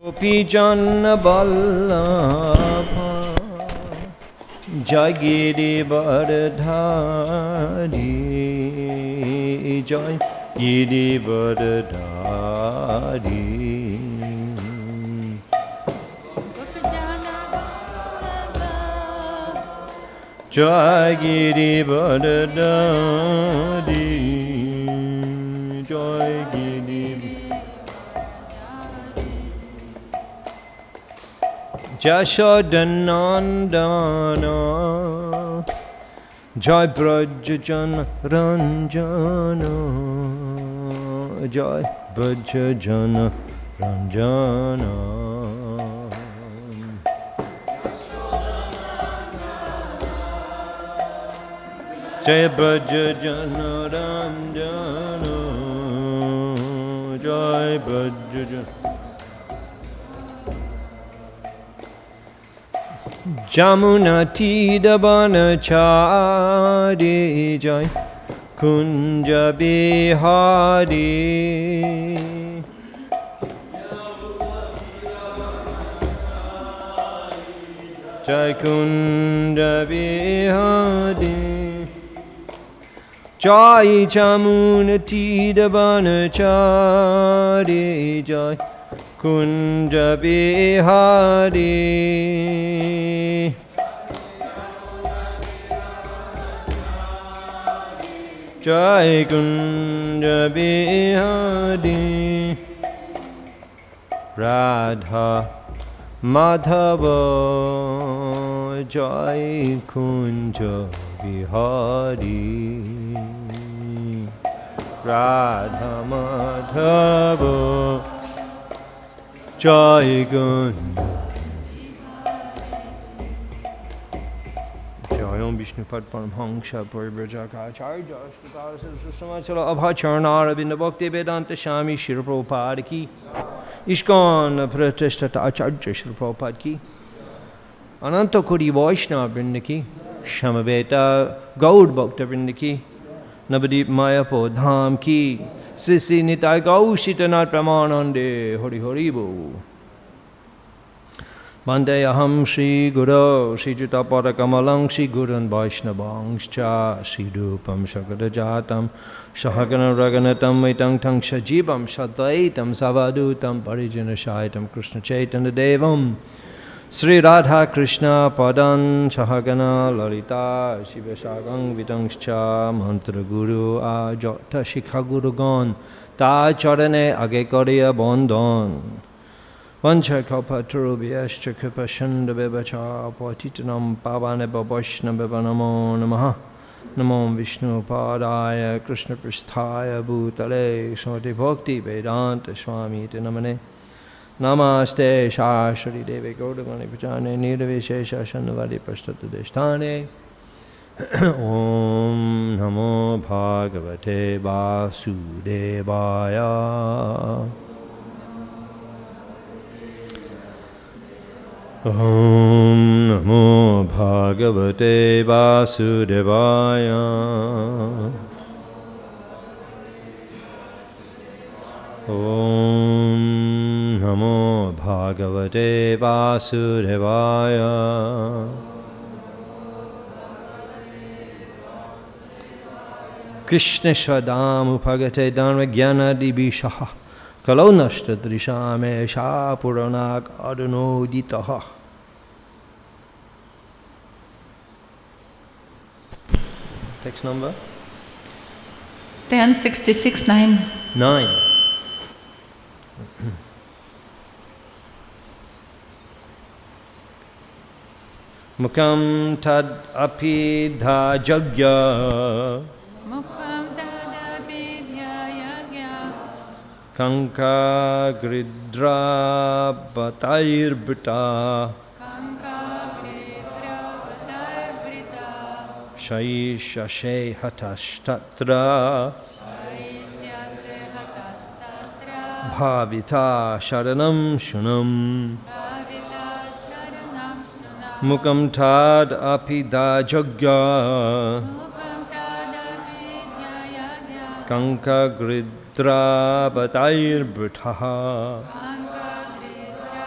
Gopijan Vallabha Jai Girivardhari Jai Girivardhari Jai Girivardhari Jai Jashodanandana Jai Brajajana Ranjana Jai Brajajana Ranjana Jai Brajajana Ranjana Jai Brajajana Jamuna Tidabanachari Jai Kunja Bihari Jai Kunja Bihari Jai Jamuna Tidabanachari Jai Kunja Bihari Jai Kunja Bihari Radha Madhava Jai Kunja Bihari Radha Madhava Jai Kunja Jayam Vishnu Pad Paramhamsa Paribrajakacharya Ashtakara Saraswamachala Abhacharnara Binda Bhakti Vedanta Shami Shri Prabhupada Ki Ishkan Pratishtata Acharya Shri Prabhupada Ki Ananta Kuri Vaishnava Vrinda Ki Shamaveta Gaud Bhakta Vrinda Ki Navadip Mayapur Dham Ki Sisi Nitai Gaushitanat Pramanande Hari Hari Bo Vandeyaham Shri Guru Shri Jutapada Kamalang Shri Gurun Vaishnavangscha Shri Rupam Shakadajatam Shahagana Raganatam Vaitang Tang Shajibam Shadvaitam Savadutam Parijana Shaitam Krishna Chaitanya Devam Sri Radha Krishna Padan Shahagana Lalita Shivashagang Vitangscha Mantra Guru Ajota Shikha Guru Gon Ta Charane Agekariya Bondan Vancha Kalpaturu Vyascha Kripashanda Bebacha Patitanam Pavane Babashna Bebanamo Namaha Namo Vishnu Padaya Krishna Pristhaya Bhutale Shmati Bhakti Vedanta Swami Namane Namaste Shashri Devi Gaudamani Pajane Nirvishesha Shanavadi Prashtata Deshtane Om Namo Bhagavate Vasudevaya Om Namo Bhagavate Vasudevaya Om Namo Bhagavate Vasudevaya Krishna Shadam Upagate Dharma Jnana Dibishaha Kalau Nashta Drishame Sha Puranak Adano Ditaha Text number 10.66.9 9 Mukam tad api dha jagya Mukam dadabidya yagya Kanka gridra batair bita Kanka gridra vataibrita Shai shashe hatastatra Shaishyase hatastatra Bhavita sharanam shunam Bhavita sharanam sunam Mukam tad api dha jagya Mukam dadabidya yagya Kanka gridra batair bita Kanka gridra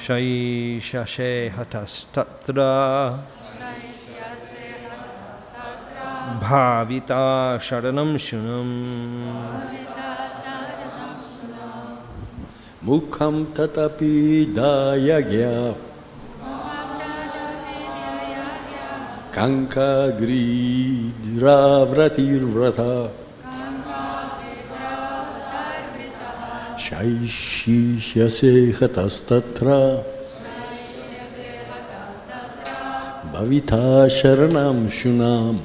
Shaishashe hatastatra Bhavita sharanam shunam Mukham tatapi dayagya Kanka gridra vratir vrata Shaishishyase hatastatra Bhavita sharanam shunam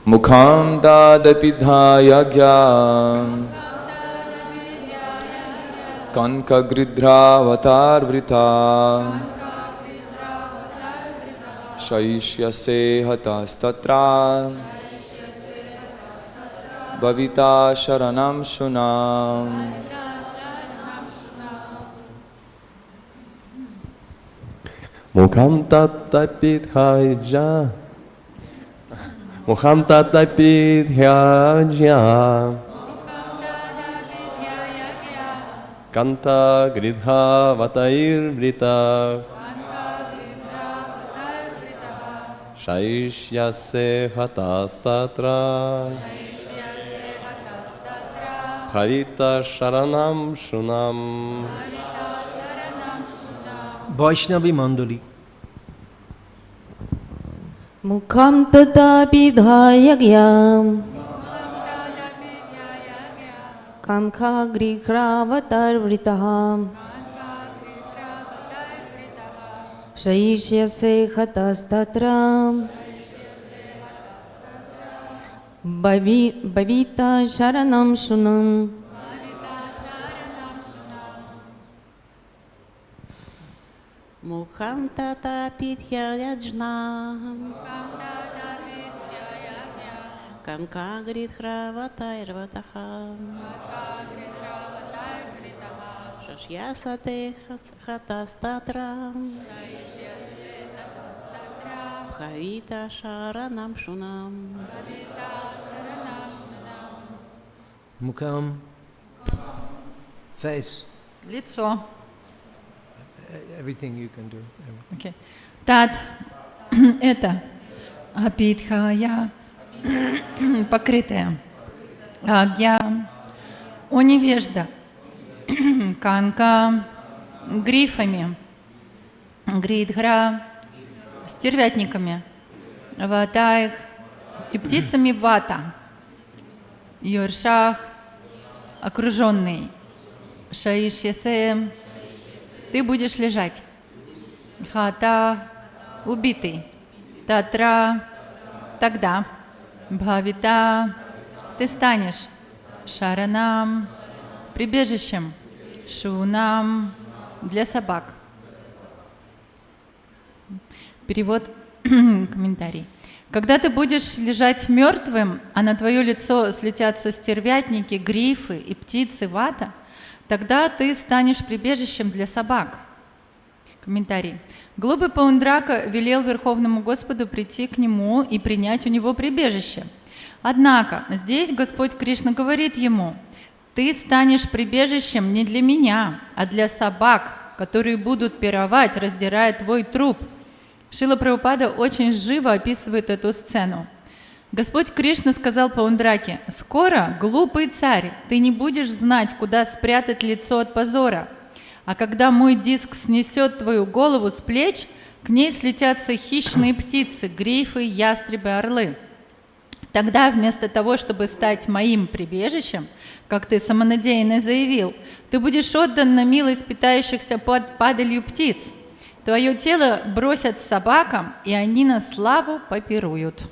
Mukham dadapidhayagya Kanka gridra vatar vrita Shaishyase hatastatra Bhavita sharanam shunam Mukham tatapidhayagya Mukham tatapidhayagya Kanta gridha vatair vrita Shaishyase hatastatra Bhavita sharanam shunam Vaishnavi Mandali. Mukham tatapidhayagya Kanka grihravatar vritaha Shaishyase hatastatra Bhavita sharanam shunam Mukham tatapidhayajna Kanka gridhravatarvataha Shaishyase hatastatra Bhavita sharanam shunam Mukham. Face. Лицо. Everything you can do. Okay. Тат – это апидхая, покрытая. Агья – о невежда. Канка – грифами. Гридхра – стервятниками. Ватаих – и птицами вата. Йоршах – окруженный. Шаишьясе – ты будешь лежать. Хата – убитый. Татра – тогда. Бхавита – ты станешь. Шаранам – прибежищем. Шунам – для собак. Перевод, комментарий. Когда ты будешь лежать мертвым, а на твое лицо слетятся стервятники, грифы и птицы вата, тогда ты станешь прибежищем для собак. Комментарий. Глупый Паундрака велел Верховному Господу прийти к нему и принять у него прибежище. Однако здесь Господь Кришна говорит ему: ты станешь прибежищем не для меня, а для собак, которые будут пировать, раздирая твой труп. Шрила Прабхупада очень живо описывает эту сцену. Господь Кришна сказал Паундраке: скоро, глупый царь, ты не будешь знать, куда спрятать лицо от позора. А когда мой диск снесет твою голову с плеч, к ней слетятся хищные птицы, грифы, ястребы, орлы. Тогда вместо того, чтобы стать моим прибежищем, как ты самонадеянно заявил, ты будешь отдан на милость питающихся под падалью птиц. Твое тело бросят собакам, и они на славу попируют.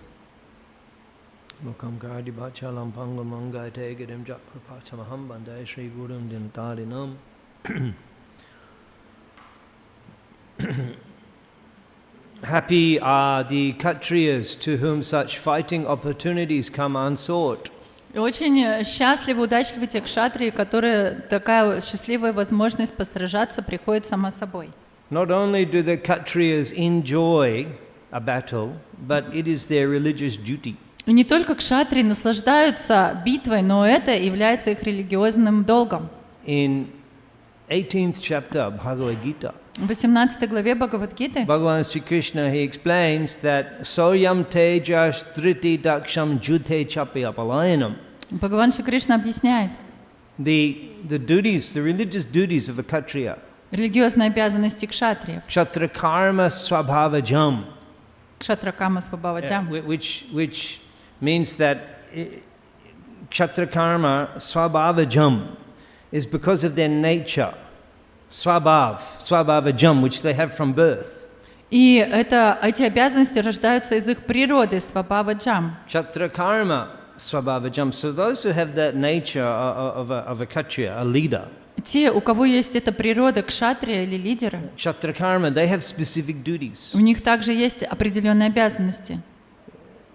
Happy are the Kshatriyas to whom such fighting opportunities come unsought. И очень счастливы, удачливы те кшатрии, которые такая счастливая возможность посражаться приходит сама собой. Not only do the Kshatriyas enjoy a battle, but it is their religious duty. И не только кшатрии наслаждаются битвой, но это является их религиозным долгом. In 18th chapter of Bhagavad Gita, В 18 главе Бхагавад-гиты Bhagavan Sri Krishna, he explains that soyam tejas triti daksham jute chapi apalayanam. Бхагаван Шри Кришна объясняет The duties, the religious duties of a Kshatriya. религиозные обязанности кшатриев. Kshatriya karma swabhavajam. Кшатракама свабхаваджам. Which means that Kshatriya karma swabhavajam is because of their nature. Swabhavajam, which they have from birth. И эти обязанности рождаются из их природы, свабхаваджам. Kshatriya karma swabhavajam. So those who have that nature of a Kshatriya, a leader. Те, у кого есть эта природа кшатрия или лидера, Kshatriya karma, they have specific duties. у них также есть определенные обязанности.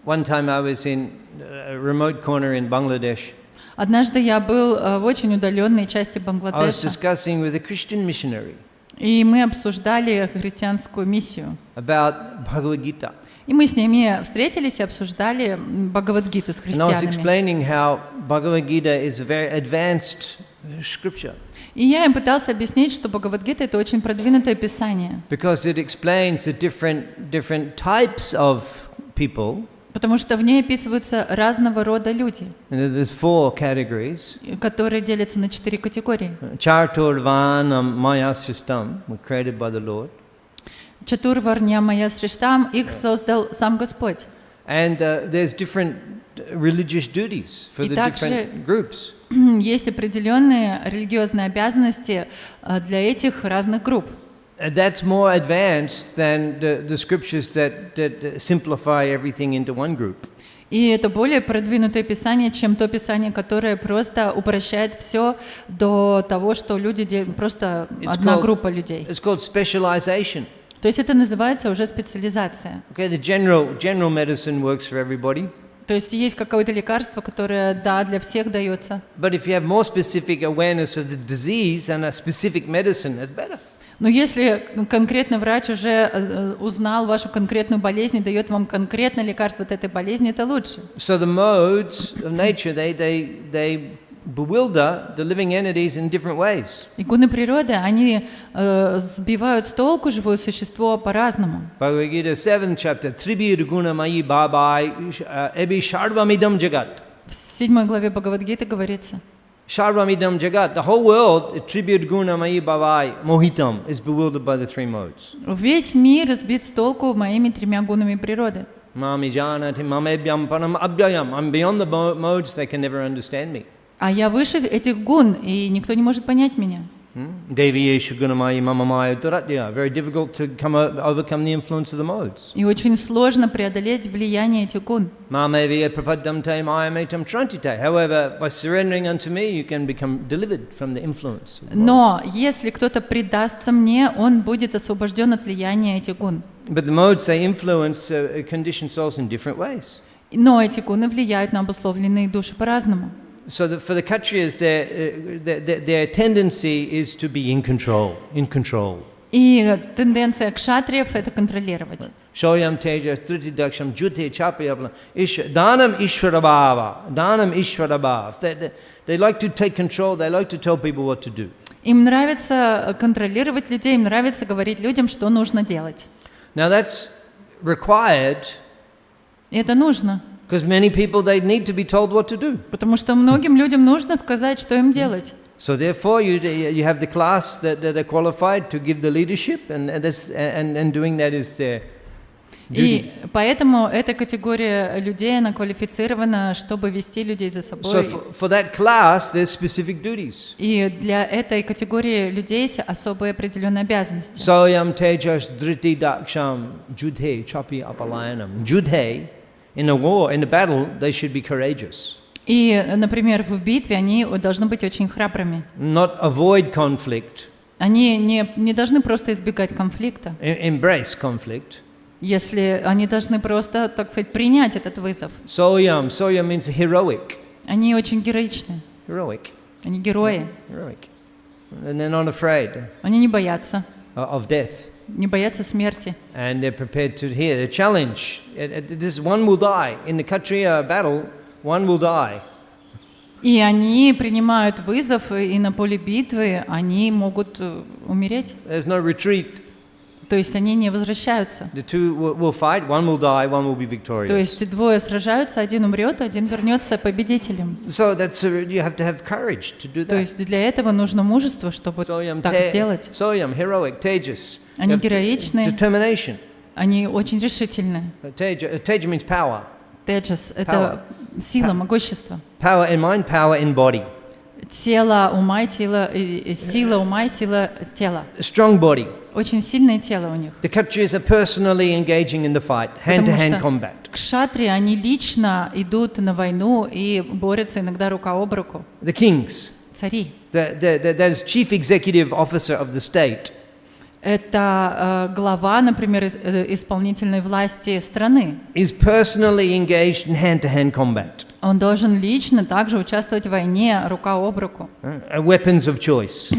One time I was in a remote corner in Bangladesh. Однажды я был в очень удаленной части I was Бангладеша, discussing with a Christian missionary и мы обсуждали христианскую миссию. about Bhagavad Gita. И мы с ними встретились и обсуждали Бхагавад-гиту с And I was христианами. explaining how Bhagavad Gita is a very advanced scripture И я им пытался объяснить, что Бхагавад-гита — это очень продвинутое писание, because it explains the different types of people. потому что в ней описываются разного рода люди, And there's 4 categories. которые делятся на 4 категории. Charturvanam Maya System were created by the Lord. Чатурварня Майя Сриштам, их создал сам Господь. And there's different religious duties for И the также different groups. Есть определенные религиозные обязанности для этих разных групп. That's more advanced than the scriptures that simplify everything into one group. И это более продвинутое писание, чем то писание, которое просто упрощает все до того, что люди просто одна группа людей. It's called specialization. То есть это называется уже специализация. Okay, the general medicine works for everybody. То есть есть какое-то лекарство, которое, да, для всех дается. But if you have more specific awareness of the disease and a specific medicine, that's better. Но если конкретно врач уже узнал вашу конкретную болезнь и дает вам конкретное лекарство от этой болезни, это лучше. So the modes of nature, they bewilder the living entities in different ways. Иконы природы, они сбивают с толку живое существо по-разному. Bhagavad Gita 7th chapter, Tribir guna mayi babai ebi sharvamidam jagat. В 7 главе Бхагавад-гиты говорится: Sharvamidam jagat, the whole world, Tribir guna mayi babai mohitam, is bewildered by the 3 modes. весь мир сбит с толку моими 3 гунами природы. Mami janati mamebhyam panam abhyayam. I'm beyond the modes, they can never understand me. А я выше этих гун, и никто не может понять меня. Deviyeshu gunamayi mamamaya duratya. Very difficult to overcome the influence of the modes. И очень сложно преодолеть влияние этих гун. Mameviya prapaddamte mayametam trantite. However, by surrendering unto me, you can become delivered from the influence of the modes. Но если кто-то предастся мне, он будет освобожден от влияния этих гун. But the modes, they influence conditioned souls in different ways. Но эти гуны влияют на обусловленные души по-разному. So that for the Kshatriyas, their tendency is to be in control. И тенденция кшатриев — это контролировать. Shoyam teja triti daksham jute chapyapla danam ishwarabhava. Danam ishwarabhav. They like to take control, they like to tell people what to do. Им нравится контролировать людей, им нравится говорить людям, что нужно делать. Now that's required И это нужно, because many people, they need to be told what to do. потому что многим людям нужно сказать, что им делать. So therefore, you have the class that are qualified to give the leadership, and doing that is their duty. И поэтому эта категория людей, она квалифицирована, чтобы вести людей за собой. So for that class, there's specific duties. И для этой категории людей есть особые определенные обязанности. Soyam tejas driti daksham judhe chapi apalayanam. Judhe, in a war, in a battle, they should be courageous. И, например, в битве они должны быть очень храбрыми. Not avoid conflict, Они не должны просто избегать конфликта, embrace conflict. если они должны просто, так сказать, принять этот вызов. Soyam means heroic. Они очень героичны, Heroic. они герои, Heroic. And they're not afraid они не боятся of death. не боятся смерти. And they're prepared to hear the challenge. This one will die. In the Kshatriya battle, one will die. И они принимают вызов, и на поле битвы они могут умереть. There's no retreat. То есть они не возвращаются. The two will fight, one will die, one will be То victorious. есть двое сражаются, один умрет, один вернется победителем. So you have to have courage to do То that. есть для этого нужно мужество, чтобы так сделать. Soyam, heroic, tejas. Они героичны, Determination. они очень решительны. Teja means power. Теджас — это сила, могущество. Power in mind, power in body. Тело ума и тело, сила ума и сила тела. A strong body. Очень сильное тело у них. The Kshatriyas are personally engaging in the fight, hand-to-hand combat. Кшатри, они лично идут на войну и борются иногда рука об руку. The kings, Цари. that is chief executive officer of the state, Это глава, например, исполнительной власти страны. is personally engaged in hand-to-hand combat. Он должен лично также участвовать в войне рука об руку. Weapons of choice.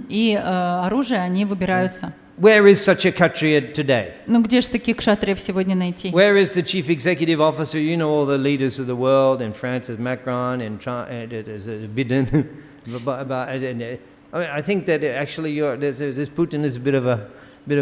И оружие они выбираются. Where is such a Kshatriya today? Ну где же таких кшатриев сегодня найти? Where is the chief executive officer? You know all the leaders of the world. In France, there's Macron. In there's Biden. I think that actually this Putin is a bit of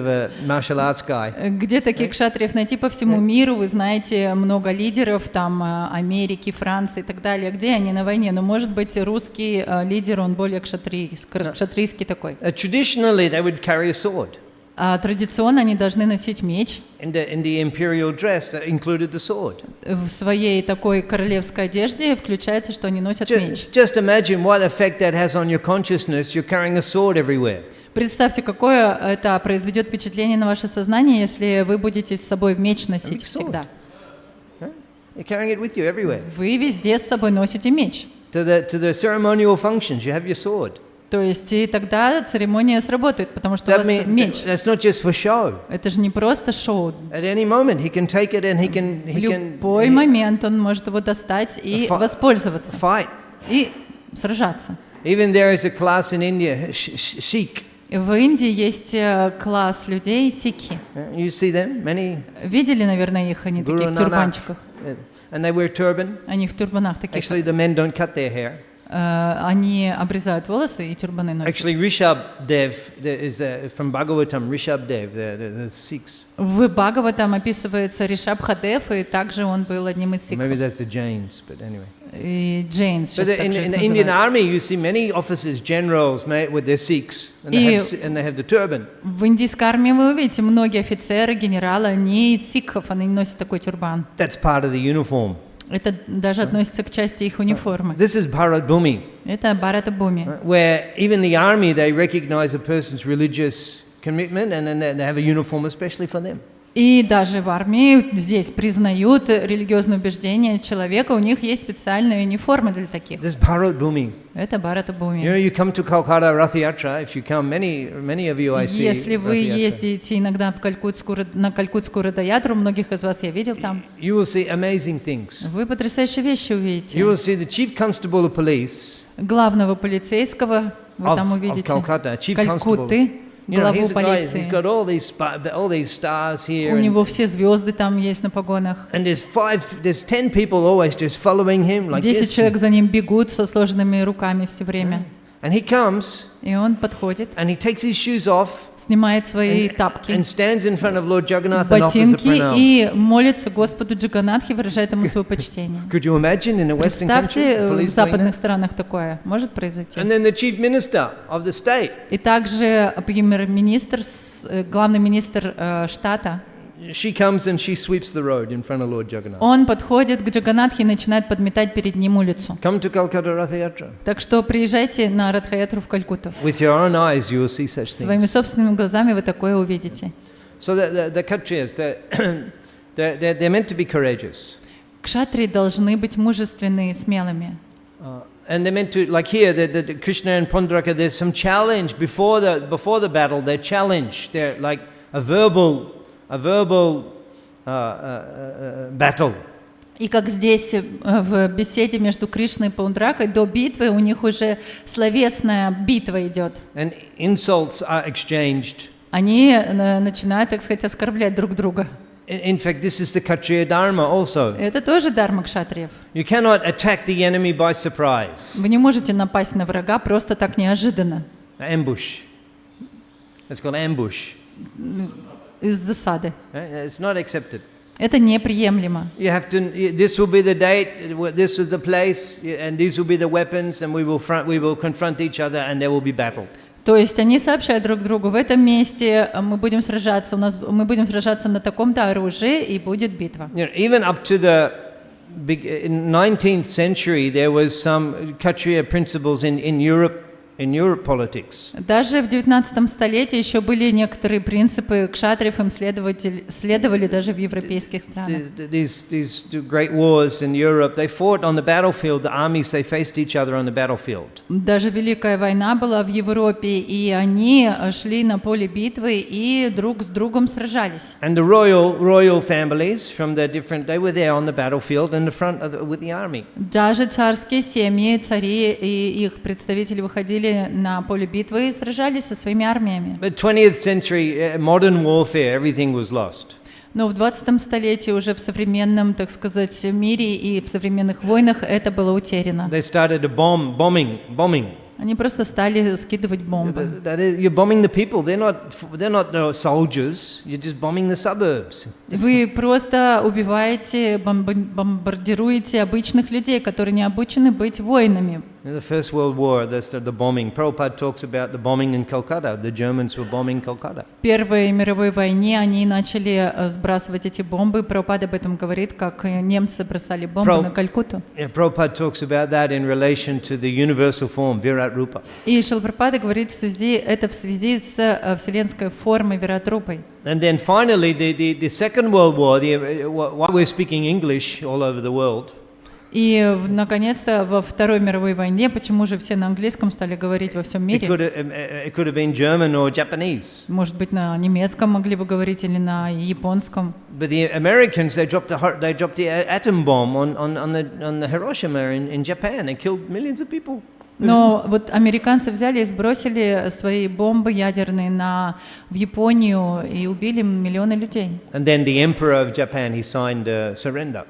a martial arts guy. Где таких кшатриев найти по всему миру? Вы знаете, много лидеров там Америки, Франции и так далее. Где они на войне? Но может быть русский лидер, он более кшатрийский такой. Traditionally, they would carry a sword. А традиционно они должны носить меч. In the imperial dress, that included the sword. В своей такой королевской одежде включается, что они носят меч. Just imagine what effect that has on your consciousness. You're carrying a sword everywhere. Представьте, какое это произведет впечатление на ваше сознание, если вы будете с собой меч носить всегда. You're carrying it with you everywhere. Вы везде с собой носите меч. To the ceremonial functions, you have your sword. То есть и тогда церемония сработает, потому что у вас меч. That's not just for show. Это же не просто шоу. At any moment, he can take it and he can. В любой момент он может его достать и воспользоваться. Fight. И сражаться. Even there is a class in India, Sikh. В Индии есть класс людей сикхи. You see them? Many. Видели, наверное, их, они такие в тюрбанчиках. And they wear turban. Они в тюрбанах таких. Actually, the men don't cut their hair. Они обрезают волосы и тюрбаны носят. Actually, Rishabh Dev is from Bhagavatam. Rishabh Dev, the Sikhs. В Бхагаватам описывается Ришабхадев, и также он был одним из сикхов. Maybe that's the Jains, but anyway. И Джейнс сейчас But также in их the Indian называют. army, you see many officers, generals, with their Sikhs, and they have the turban. В индийской армии вы увидите многие офицеры, генералы, они из сикхов, они носят такой тюрбан. That's part of the uniform. Это даже относится к части их униформы. This is Bharat Bhumi, Это Бхарата Бхуми. where even the army, they recognize a person's religious commitment, and then they have a uniform especially for them. И даже в армии здесь признают религиозные убеждения человека, у них есть специальные униформы для таких. This Bharat Bhumi. Это Бхарата You know, Бхуми. you come to Kolkata Ratha Yatra. If you come, many of you I see. Если вы Ratha Yatra. ездите иногда на Калькутскую Радха-ятру, многих из вас я видел там, You will see amazing things. вы потрясающие вещи You увидите. will see the chief constable of police Главного полицейского вы там of увидите. Calcutta, chief constable. Калькутты, You know, главу he's a guy, he's полиции. got all these stars here, У него все звезды там есть на погонах. and there's 10 people always just following him like 10 this. человек за ним бегут со сложенными руками все время. And he comes И он подходит, and he takes his shoes off снимает свои тапки, and stands in front of Lord Jagannath and offers a ботинки pranam. и молится Господу Джаганатхе, выражает ему свое почтение. Could you imagine in a Western country Представьте, the в police doing западных that? странах такое может произойти. And then the chief minister of the state, И также премьер-министр, главный министр штата, she comes and she sweeps the road in front of Lord Jagannath. он подходит к Джаганатхе и начинает подметать перед ним улицу. Come to Calcutta Ratha Yatra. Так что приезжайте на Радха-ятру в Калькутту. With your own eyes you will see such Своими things. собственными глазами вы такое увидите. So the Kshatriyas, they're meant to be courageous. Кшатри должны быть мужественны и смелыми. And they're meant to, like here, the Krishna and Pondraka, there's some challenge before the battle. They're challenged. They're like a verbal battle. И как здесь в беседе между Кришной и Пундракой, до битвы у них уже словесная битва идет. And insults are exchanged. они начинают, так сказать, оскорблять друг друга. In fact, this is the Kshatriya Dharma also. Это тоже дхарма кшатриев. You cannot attack the enemy by surprise. Вы не можете напасть на врага просто так неожиданно. Ambush. It's called ambush. Из засады. It's not accepted. Это неприемлемо. You have to. This will be the date. This is the place, and these will be the weapons, and we will confront each other, and there will be battle. То есть они сообщают друг другу: в этом месте мы будем сражаться, мы будем сражаться на таком-то оружии, и будет битва. Even up to the 19th century, there was some Kshatriya principles in Europe politics. Даже в 19 столетии еще были некоторые принципы кшатриев, им следовали даже в европейских странах. These great wars in Europe, they fought on the battlefield. The armies, they faced each other on the battlefield. Даже Великая война была в Европе, и они шли на поле битвы и друг с другом сражались. And the royal families from the different, they were there on the battlefield in the front with the army. Даже царские семьи, цари и их представители выходили на поле битвы и сражались со своими армиями. But 20th century modern warfare, everything was lost. Но в 20 столетии уже в современном, так сказать, мире и в современных войнах это было утеряно. They started a bombing. Они просто стали скидывать бомбы. You're bombing the people. They're not the soldiers. You're just bombing the suburbs. Вы просто убиваете, бомбардируете обычных людей, которые не обучены быть воинами. In the First World War, the bombing. Prabhupada talks about the bombing in Calcutta. The Germans were bombing Calcutta. В Первой мировой войне они начали сбрасывать эти бомбы. Прабхупада об этом говорит, как немцы бросали бомбы на Калькутту. Prabhupada talks about that in relation to the universal form, Virat Rupa. И Шрила Прабхупада говорит в связи с вселенской формой Виратрупой. And then finally, the Second World War, why we're speaking English all over the world. И, наконец-то, во Второй мировой войне, почему же все на английском стали говорить во всем мире? It could have been German or Japanese. Может быть, на немецком могли бы говорить или на японском. But the Americans, they dropped the atom bomb on the Hiroshima in Japan and killed millions of people. Но вот американцы взяли и сбросили свои бомбы ядерные в Японию и убили миллионы людей. And then the emperor of Japan, he signed a surrender.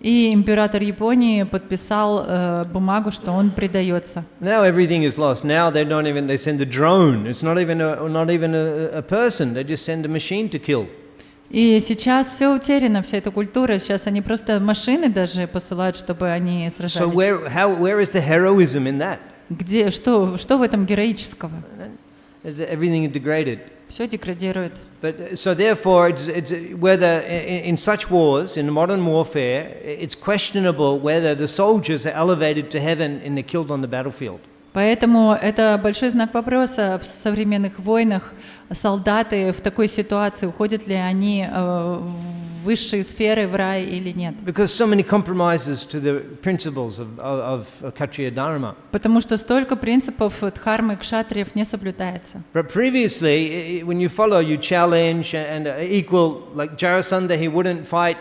И император Японии подписал бумагу, что он предается. Now everything is lost. Now they send a drone. It's not even a person. They just send a machine to kill. И сейчас все утеряно, вся эта культура. Сейчас они просто машины даже посылают, чтобы они сражались. So where is the heroism in that? Где, что в этом героического? Everything is degraded. Все деградирует. But so therefore, it's whether in such wars, in modern warfare, it's questionable whether the soldiers are elevated to heaven and they're killed on the battlefield. Поэтому это большой знак вопроса в современных войнах. Солдаты в такой ситуации, уходят ли они в высшие сферы, в рай или нет. Because so many compromises to the principles of Kshatriya Dharma. Потому что столько принципов дхармы кшатриев не соблюдается. But previously, when you follow, you challenge and equal. Like Jarasandha, he wouldn't fight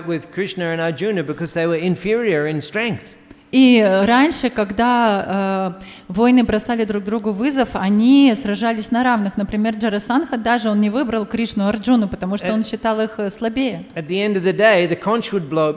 with Krishna and Arjuna because they were inferior in strength. И раньше, когда воины бросали друг другу вызов, они сражались на равных. Например, Джарасандха даже он не выбрал Кришну и Арджуну, потому что он считал их слабее. At the end of the day, the conch would blow.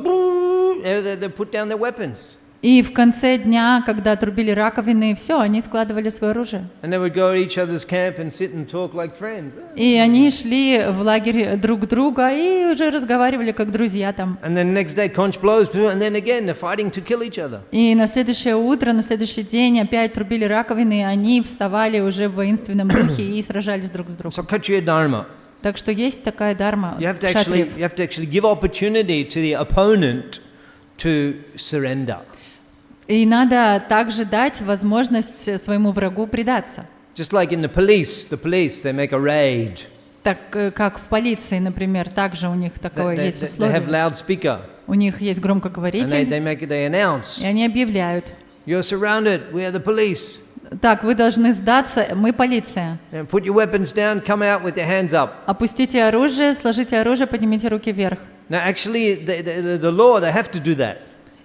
They put down their weapons. И в конце дня, когда отрубили раковины, все, они складывали свое оружие. And they would go to each other's camp and sit and talk like friends. И они шли в лагерь друг друга и уже разговаривали как друзья там. And then next day conch blows, and then again they're fighting to kill each other. И на следующее утро, на следующий день опять трубили раковины, и они вставали уже в воинственном духе и сражались друг с другом. So Kshatriya Dharma. Так что есть такая дхарма. You have to actually give opportunity to the opponent to surrender. И надо также дать возможность своему врагу предаться. Just like in the police, they make a raid. Так как в полиции, например, также у них такое есть условие. They have loudspeaker. У них есть громкоговоритель. And they announce. И они объявляют. You're surrounded. We are the police. Так, вы должны сдаться, мы полиция. And put your weapons down. Come out with your hands up. Опустите оружие, сложите оружие, поднимите руки вверх. Now, actually, the law, they have to do that.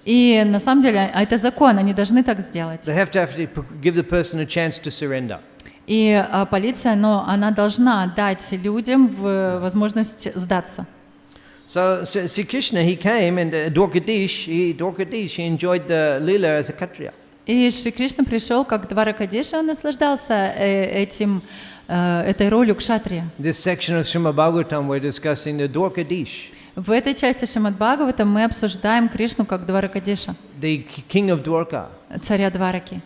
И на самом деле это закон, они должны так сделать. They have to give the person a chance to surrender. И полиция, она должна дать людям возможность сдаться. So Sri Krishna, he came and Dwarkadish, he enjoyed the lila as a Kshatriya. И Шри Кришна пришел как Дваракадиша, он наслаждался этой ролью кшатрия. This section of Shrimad Bhagavatam we're discussing the Dwarkadish. В этой части Шримад Бхагаватам мы обсуждаем Кришну как Дваракадиша, The king of Dwarka. царя Двараки.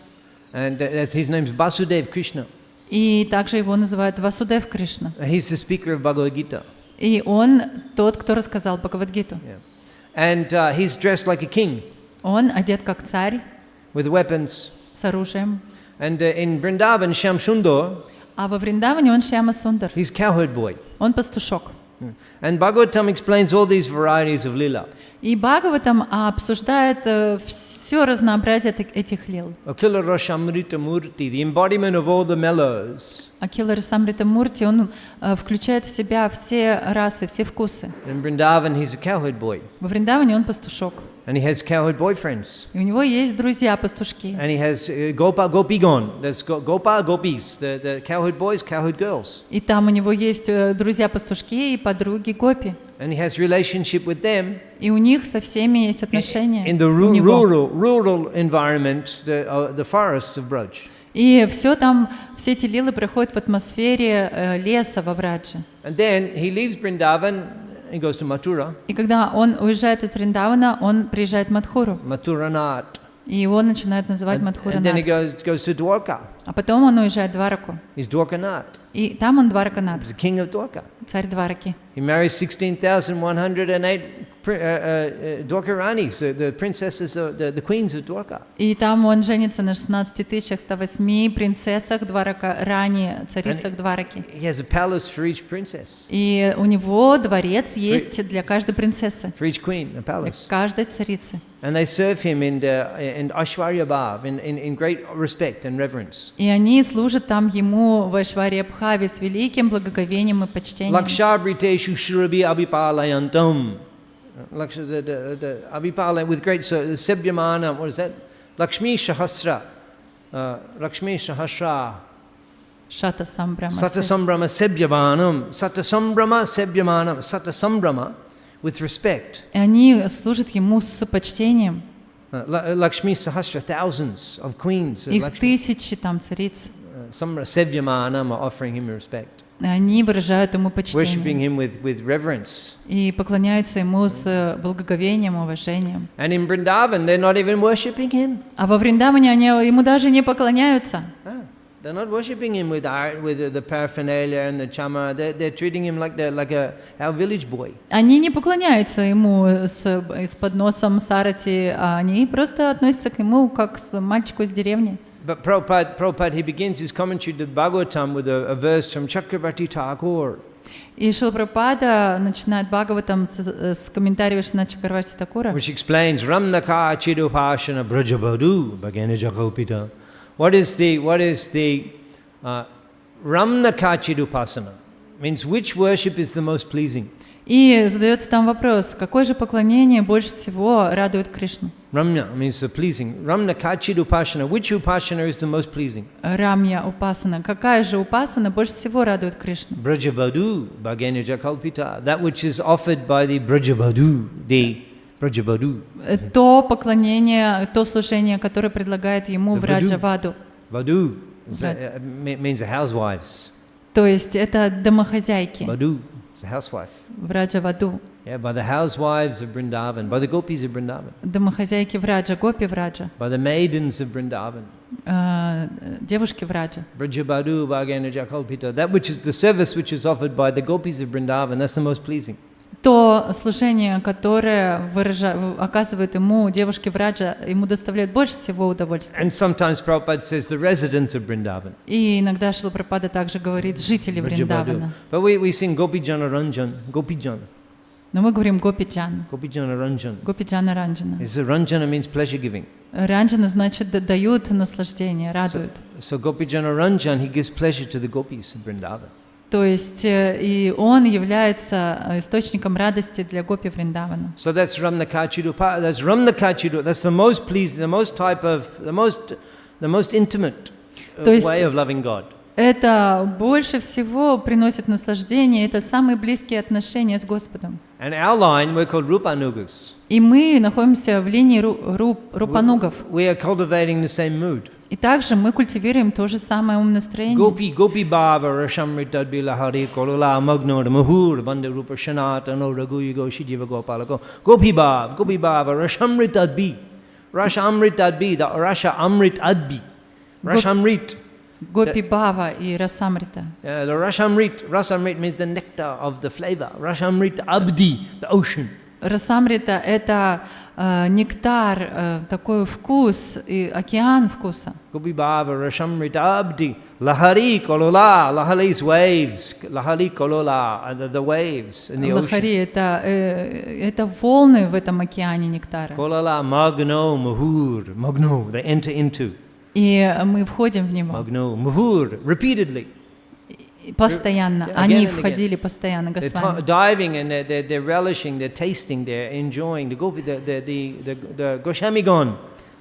And his name is Vasudev Krishna. И также его называют Васудев Кришна. He's the speaker of Bhagavad Gita. И он тот, кто рассказал Бхагавад-гиту. Yeah. And he's dressed like a king. Он одет как царь, With weapons. с оружием. And in Vrindavan, Shyam Sundar, А во Вриндаване он Шьяма Сундар. he's cowherd boy. Он пастушок. And Bhagavatam explains all these varieties of lila. И Бхагаватам обсуждает все разнообразие этих лил. Akila Rashamrita Murti, the embodiment of all the mellows. Акила Расамрита Мурти, он включает в себя все расы, все вкусы. In Vrindavan, he's a cowherd boy. Во Вриндаване он пастушок. And he has cowherd boyfriends. И у него есть друзья-пастушки. And he has Gopa Gopigon. There's Gopa Gopis, the cowherd boys, cowherd girls. И там у него есть друзья-пастушки и подруги Гопи. And he has relationship with them. И у них со всеми есть отношения. In the у него. rural environment, the forests of Braj. И все эти лилы проходят в атмосфере леса во Врадже. And then he leaves Vrindavan and goes to Mathura. И когда он уезжает из Вриндавана, он приезжает в Мадхуру. Mathuranat. И его начинают называть And then he Мадхуранат. goes to Dwarka. А потом он уезжает в Двараку. He's Dwarkanat. И там он Двараканат, He's the king of Dwarka. царь Двараки. He marries 16,108 Dwarka Ranis, the princesses, the queens of Dwarka. И там он женится на 16 108 принцессах Дварака, Рани, царицах Двараки. He has a palace for each princess, И у него дворец есть для каждой принцессы, for each queen, a для palace. каждой царицы. And they serve him in Aishwarya Bhav, in great respect and reverence. И они служат там ему в Айшварья Бхаве с великим благоговением и почтением. Lakshabriteshu Shurabi Abhipalayantam. Abhipala with great Sebyamana, what is that? Lakshmi Sahasra. Lakshmi Sahasra. Шата Самбрама. Satasambrama Sebyamanam. Satasambrama Sebyamanam. Satasambrama with respect. И они служат ему с почтением. Lakshmi Sahasra, thousands of queens. Их тысячи там цариц. Sebyamanam are offering him respect. Они выражают ему Worshipping почтение him with reverence. и поклоняются ему с благоговением, уважением. And in Vrindavan, they're not even worshipping him. А во Вриндаване они ему даже не поклоняются. They're not worshipping him with the paraphernalia and the chama. They're treating him like our village boy. Они не поклоняются ему с подносом сарати, а они просто относятся к нему как к мальчику из деревни. But Prabhupada, he begins his commentary to the Bhagavatam with a verse from Chakrabarti Thakur. И Шрила Прабхупада начинает Бхагаватам с комментариев Шримад Чакраварти Такура, Which explains Ramnaka Chidupashana Brajabadu Bhagena Jakalpita. What is the Ramnaka Chidupasana? Means which worship is the most pleasing? и задается там вопрос, какое же поклонение больше всего радует Кришну? Ramya means the pleasing. Ramnaka Chidupashana. Which upasana is the most pleasing? Рамья Упасана. Какая же Упасана больше всего радует Кришну? Brajabadu Bhagena Jakalpita. That which is offered by the Brajabadu, Brajabadu. То поклонение, то служение, которое предлагает ему Враджаваду. Vadu means the housewives. То есть это домохозяйки. Vadu is a housewife. Враджаваду. Yeah, by the housewives of Vrindavan, by the gopis of Vrindavan, Домохозяйки Враджа, Гопи Враджа, by the maidens of Vrindavan. девушки Враджа. Brajabadu Bhagena Jakalpita. That which is the service which is offered by the gopis of Vrindavan, that's the most pleasing. То служение, которое оказывает ему девушки Враджа, ему доставляет больше всего удовольствия. And sometimes Prabhupada says the residents of Vrindavan. И иногда Шрила Прабхупада также говорит жители Вриндавана. But we sing Gopijana Ranjan, Gopijana. Но мы говорим Гопиджан. Gopijana Ranjan. Гопиджана Ранджана. Ranjana means pleasure giving. Ранджана значит дают наслаждение, радуют. So Gopijana Ranjan, he gives pleasure to the gopis of Vrindavan. То есть и он является источником радости для гопи Вриндавана. So that's Ramnakachidupa. That's Ramnakachidu. That's the most pleasing, the most type of, the most intimate way of loving God. Это больше всего приносит наслаждение, это самые близкие отношения с Господом. And our line, we're called Rupanugas. И мы находимся в линии рупанугов. We are cultivating the same mood. И также мы культивируем то же самое умонастроение. Gopi bhava rashamrita bilahari kolula magno mahur bande rupa shanata no ragu go shijiva gopalako. Gopi bhava rashamrita bi. Rashamrita bi, the rasha amrit adbi. Rashamrit. Гопи Бава и Расамрита. The Rasamrit means the nectar of the flavor. Rashamrit abdi, the ocean. Расамрита — это нектар, такой вкус, и океан вкуса. Gopi bhava rashamrit abdi. Lahari kolola, lahari's waves. Lahari kolola, the waves in the ocean. Лахари — это волны в этом океане нектара. Kolola magno mahur, magno, they enter into. И мы входим в него. Magno, muhur, repeatedly. Постоянно. Again Они and again. входили постоянно, They're Госвами. diving and they're relishing, they're tasting, they're enjoying. The Goshamigon.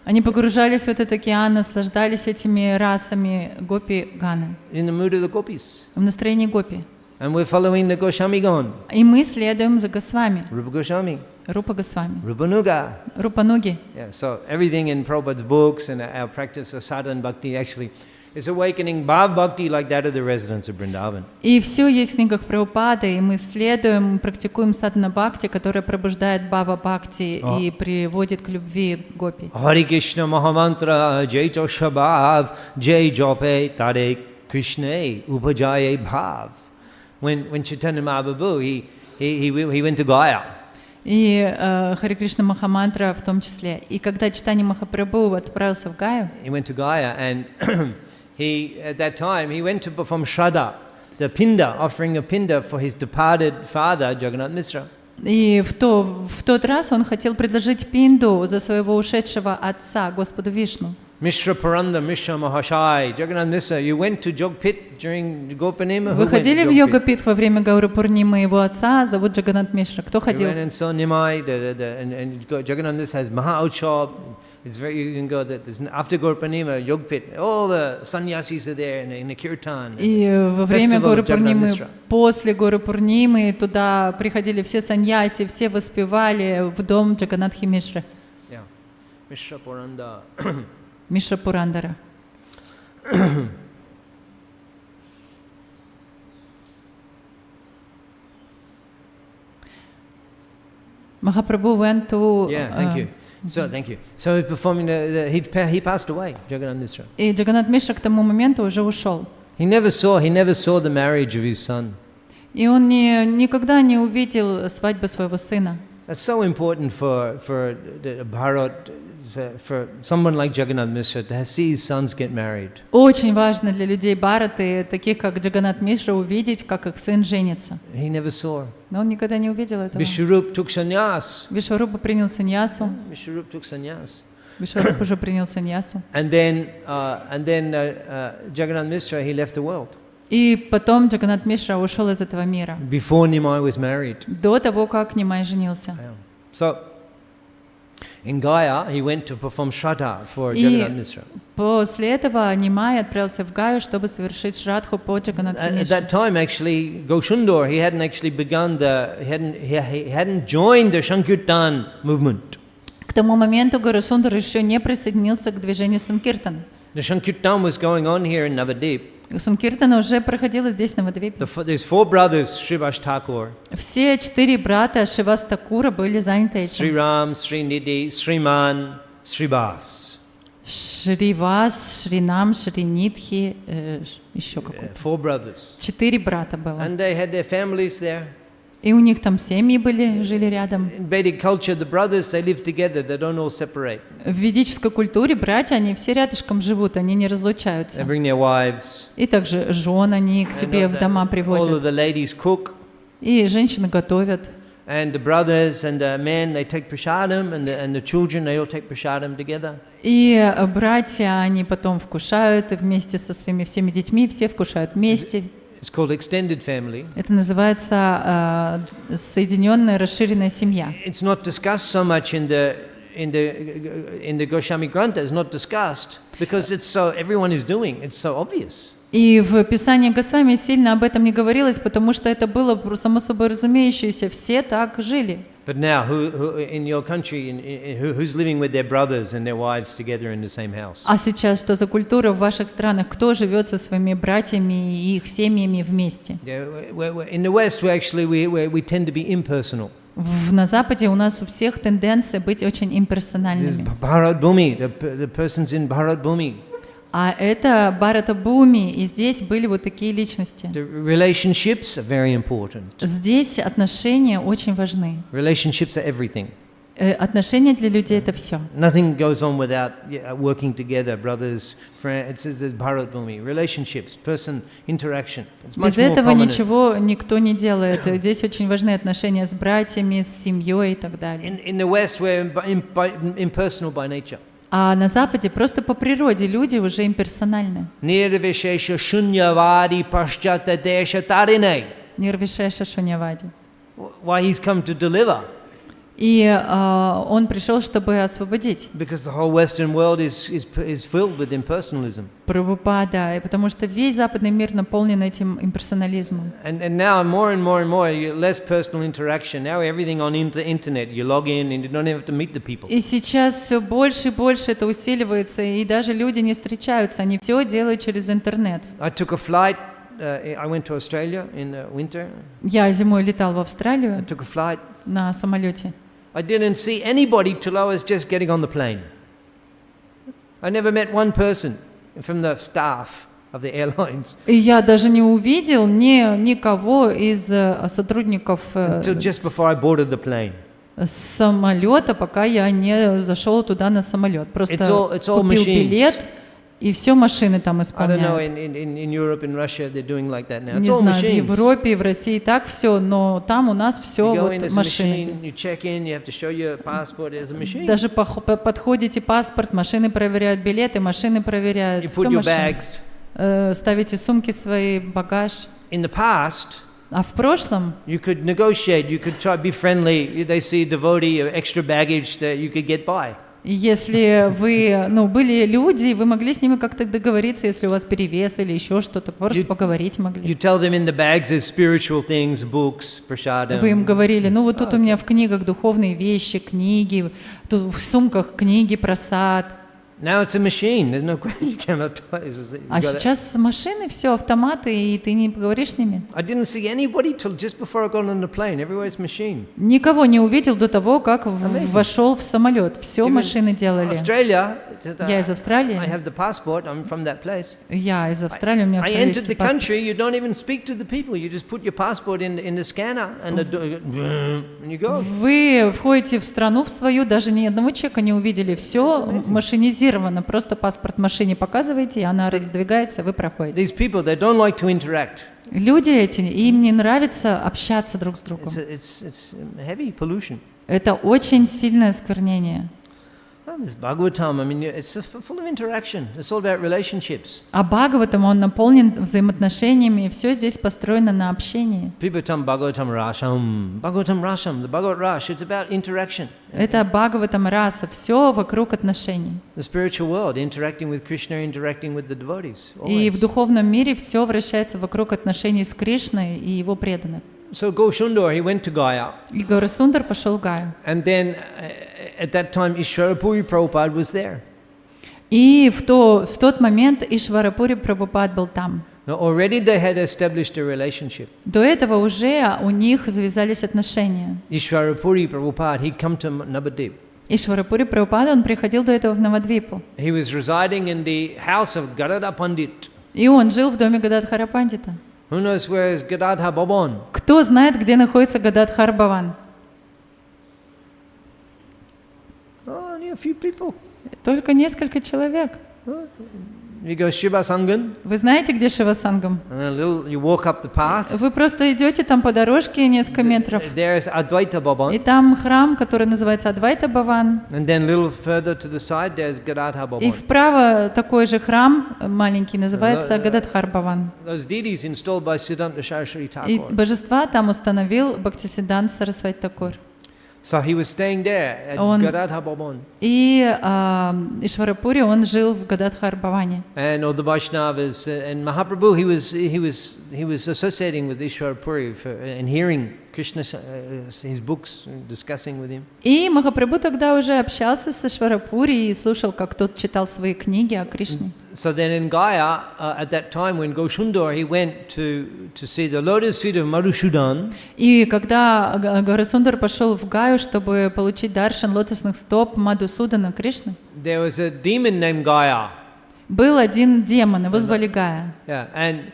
Они погружались в этот океан, наслаждались этими расами гопи Ганы, In the mood of the gopis. в настроении гопи. And we're following the Goshamigon. И мы следуем за Госвами, Rupa Goswami, Рупа Госвами, Rupanuga. Рупануги. Yeah, so everything in Prabhupada's books and our practice of sadhana bhakti actually is awakening bhav bhakti like that of the residents of Vrindavan. И все есть в книгах Прабхупады, и мы следуем, практикуем садхана бхакти, которая пробуждает бхава бхакти и приводит к любви гопи. Hare Krishna Mahamantra Jai Toshabhav Jai Jope Tare Krishna Upajaye Bhav. When Chaitanya Mahaprabhu, he went to Gaya. И Харе Кришна Махамантра в том числе. И когда Чайтанья Махапрабху отправился в Гаю, He went to Gaya and at that time, he went to perform Shraddha, the pinda, offering a pinda for his departed father, Jagannath Mishra. и в тот раз он хотел предложить пинду за своего ушедшего отца, Господу Вишну. Mishra Paranda, Mishra Mahashai, Jagannath Mishra, you went to Jogpit during Gopanima? Вы ходили в йога-пит во время Гаура Пурнимы? Его отца зовут Джаганнат Мишра. Кто You ходил? went and saw Nimai, and Jagannath Mishra has Maha Utsav. It's very, you can go, after Gopanima, Yogpit, all the sannyasis are there in the kirtan. И во время Festival Горы of Jagannath Пурнимы, Mishra. после Горы Пурнимы, туда приходили все саньяси, все воспевали в дом Джаганатхи Мишры, Yeah. Mishra Paranda. Мишра Пурандара. Махапрабху went to... Yeah, thank you. So, thank you. So he's performing, he passed away, Jagannath Mishra. И Джаганат Мишра к тому моменту уже ушел. He never saw the marriage of his son. И он никогда не увидел свадьбы своего сына. That's so important for the Bharat, for someone like Jagannath Mishra to see his sons get married. Очень важно для людей Бхараты, таких как Джаганат Мишра, увидеть, как их сын женится. He never saw. Но он никогда не увидел этого. Vishwarup took sannyas. Вишварупа принял саньясу. Vishwarup took sannyas. Вишваруп уже принял саньясу. And then Jagannath Mishra, he left the world. И потом Джаганат Мишра ушел из этого мира. Before Nimai was married. До того, как Нимай женился. So, in Gaya, he went to perform Shraddha for Jagannath Mishra. После этого Нимай отправился в Гаю, чтобы совершить шрадху по Джаганатхи At Мишре. that time, actually, Goshundor, he hadn't actually begun he hadn't joined the Shankirtan movement. К тому моменту Гарасундар еще не присоединился к движению Санкиртана. The Shankirtan was going on here in Navadip. Санкиртана уже проходила здесь, на Вадвипе. There's 4 brothers, Srivas Thakur, Все 4 брата Шивас Такура были заняты этим. Sriram, Srinidhi, Sriman, Srivas. Шривас, Шринам, Шринидхи, еще какой-то. 4 brothers. 4 брата было. And they had their families there. И у них там семьи были, жили рядом. In Vedic culture, the brothers, they live together, they don't all separate. В ведической культуре братья, они все рядышком живут, они не They разлучаются. bring their wives. И также жен они к себе в дома All of приводят. the ladies cook. И женщины готовят. And the brothers and the men, they take prasadam, and the children, they all take prasadam together. И братья, они потом вкушают и вместе со своими всеми детьми, все вкушают вместе. It's called extended family. Это называется соединенная, расширенная семья. It's not discussed so much in the Goswami Grantha. It's not discussed because it's so everyone is doing. It's so obvious. И в Писании Госвами сильно об этом не говорилось, потому что это было само собой разумеющееся, все так жили. But now, who in your country, who's living with their brothers and their wives together in the same house? А сейчас что за культура в ваших странах? Кто живет со своими братьями и их семьями вместе? In the West, we tend to be impersonal. На Западе у нас у всех тенденция быть очень This is имперсональными. Bharat Bhumi, the persons in Bharat Bhumi. А это Бхарата Бхуми, и здесь были вот такие личности. The relationships are very important. Здесь отношения очень важны. Relationships are everything. Отношения для людей это все. Nothing goes on without working together, brothers, friends. It's Bharat Bhumi. Relationships, person interaction. It's much Без more этого prominent. ничего никто не делает. Здесь очень важны отношения с братьями, с семьей и так далее. In the West, we're impersonal by nature. А на Западе просто по природе люди уже имперсональны. Nirvishesha shunyavadi paschata desha tarine. Нирвишеша Шуньявади. Why he's come to deliver? И он пришел, чтобы освободить Because the whole Western world is filled with impersonalism. Прабхупада, потому что весь западный мир наполнен этим имперсонализмом. And now more and more, less personal interaction. Now everything on the internet. You log in and you don't have to meet the people. И сейчас все больше и больше это усиливается, и даже люди не встречаются, они все делают через интернет. I took a flight. I went to Australia in the winter. Я зимой летал в I Австралию took a flight. на самолете. I didn't see anybody till I was just getting on the plane. I never met one person from the staff of the airlines. И я даже не увидел никого из сотрудников Until just before I boarded the plane. самолета, пока я не зашел туда на самолет. Просто It's all купил machines. билет, и все машины там I don't know, исполняют. in Europe, in Russia, they're doing like that now. It's Не all знаю, в machines. Европе и в России так все, но там у нас все You go вот in, there's a машины. machine, you check in, you have to show your passport, there's a machine. Даже подходите паспорт, машины проверяют билеты, машины проверяют, You все put your машины. bags. Ставите сумки свои, багаж. In the past, А в прошлом you could negotiate, you could try to be friendly. They see a devotee, extra baggage that you could get by. если вы, были люди, вы могли с ними как-то договориться, если у вас перевес или еще что-то, просто поговорить You могли. tell them in the bags there's spiritual things, books, prasadam. Вы им говорили, вот тут у меня в книгах духовные вещи, книги, тут в сумках книги, просад. Now it's a machine. There's no you cannot. А сейчас машины, все, автоматы, и ты не поговоришь с ними. I didn't see anybody till just before I got on the plane. Everywhere it's machine. Никого не увидел до того, как Amazing. вошел в самолет. Все Even машины делали. Australia. Я из Австралии. I have the passport. I'm from that place. Я из Австралии, у меня I entered австралийский the паспорт. country. You don't even speak to the people. You just put your passport in the scanner and and you go. Вы входите в страну в свою, даже ни одного человека не увидели. Все машинизировано. Просто паспорт машине показываете, и она раздвигается, вы проходите. These people, they don't like to interact. Люди эти, им не нравится общаться друг с другом. It's heavy pollution. Это очень сильное осквернение. This Bhagavatam, I mean, it's full of interaction. It's all about relationships. А Бхагаватам, он наполнен взаимоотношениями, и все здесь построено на общении. People tell Bhagavatam Rasam, the Bhagavat Rash, it's about interaction. Это Бхагаватам раса, все вокруг отношений. The spiritual world, interacting with Krishna, interacting with the devotees. И в Always. духовном мире все вращается вокруг отношений с Кришной и его преданных. So Goshundar, he went to Gaya. И Гора Сундар пошел в Гаю. And then at that time, Ishwarapuri Prabhupada was there. И в тот момент Ишварапури Прабхупад был там. Now, already they had established a relationship. До этого уже у них завязались отношения. Ishwarapuri Prabhupada, he'd come to Navadip. Ишварапури Прабхупад, он приходил до этого в Навадвипу. He was residing in the house of Gadadhar Pandit. И он жил в доме Гададхара Пандита. Who knows where is Gadadhar Bhavan? Кто знает, где находится Гададхар Бхаван? Oh, only a few people. Только несколько человек. You go Shiva Sangam, Вы знаете, где Шивасангам? and you walk up the path. Вы просто идете там по дорожке несколько метров, There is Advaita и Bhavan, там храм, который называется Адвайта Бхаван. and then a little further to the side there is Gadadhar И Bhavan. вправо такой же храм маленький называется Гададхар Бхаван. Those deities installed by Siddhanta Saraswati И Thakur. божества там установил Бхактисиддханта Сарасвати Такур. So he was staying there at Он- Gadadhar Bhavan. И Ишварапуре он жил в Гададхар Бхаване. And all the Vaishnavas and Mahaprabhu, he was associating with Ishwarapuri and hearing Krishna, his books, discussing with him. И Махапрабху тогда уже общался с Ишварапури и слушал, как тот читал свои книги о Кришне. So then in Gaya, at that time when Goshundar, he went to see the lotus feet of Madhusudan. И когда Гарасундар пошел в Гаю, чтобы получить даршан лотосных стоп Мадхусудана Кришны, There was a demon named Gaya. был один демон, его звали Гая. Yeah, and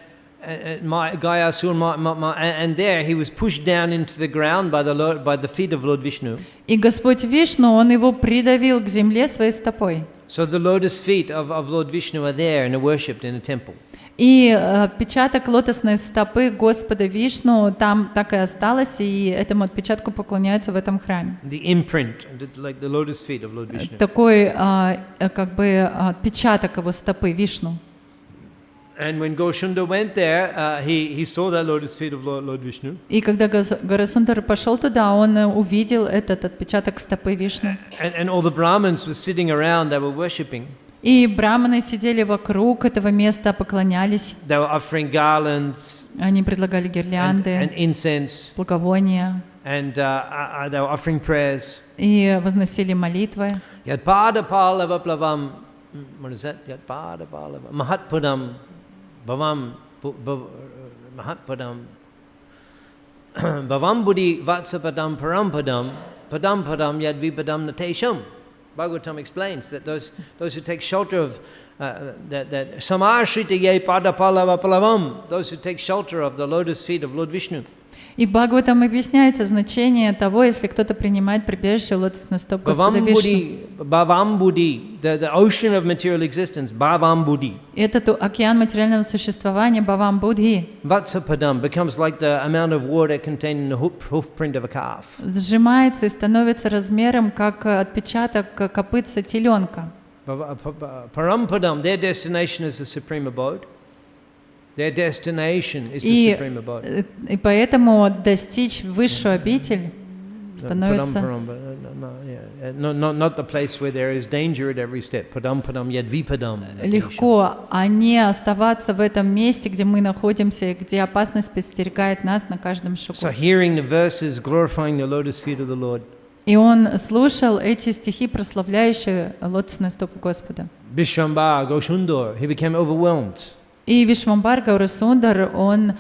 Gaya and there he was pushed down into the ground by the feet of Lord Vishnu. И Господь Вишну, он его придавил к земле своей стопой. So the lotus feet of Lord Vishnu are there and are worshipped in a temple. И отпечаток лотосной стопы Господа Вишну там так и осталось, и этому отпечатку поклоняются в этом храме. The imprint, like the lotus feet of Lord Vishnu. Такой как бы отпечаток его стопы Вишну. And when Goshunda went there, he saw that lotus feet of Lord Vishnu. И когда Гарасундар пошел туда, он увидел этот отпечаток стопы Вишну. And all the Brahmins were sitting around, they were worshipping. И браманы сидели вокруг этого места, поклонялись. They were offering garlands Они предлагали and гирлянды, incense, благовония and they were offering prayers. и возносили молитвы. Yat pada palava plavam, what is that? Yat pada palava, mahatpadam, bhavam, mahatpadam, bhavam buddhi vatsapadam parampadam, padam padam yad vipadam natesham. Bhagavatam explains that those who take shelter of that samarshita ye pada palava palavam, those who take shelter of the lotus feet of Lord Vishnu. И в Бхагаватам объясняется значение того, если кто-то принимает прибежище лотосных стоп Господа Вишну. Bhavam buddhi, the ocean of material existence, bhavam buddhi. Этот океан материального существования, Бхавам Будхи, Vatsapadam becomes like the amount of water contained in the hoof print of a calf. сжимается и становится размером, как отпечаток копытца теленка. Parampadam, their destination is the supreme abode. Their destination is the supreme abode. И поэтому достичь высшую обитель становится Not the place where there is danger at every step. Padam yadvipadam. легко, а не оставаться в этом месте, где мы находимся, где опасность подстерегает нас на каждом шагу. So hearing the verses glorifying the lotus feet of the Lord. И он слушал эти стихи, прославляющие лотосные стопы Господа. Vishwambara Goshundar, he became overwhelmed И Вишвамбар Гаурасундар, он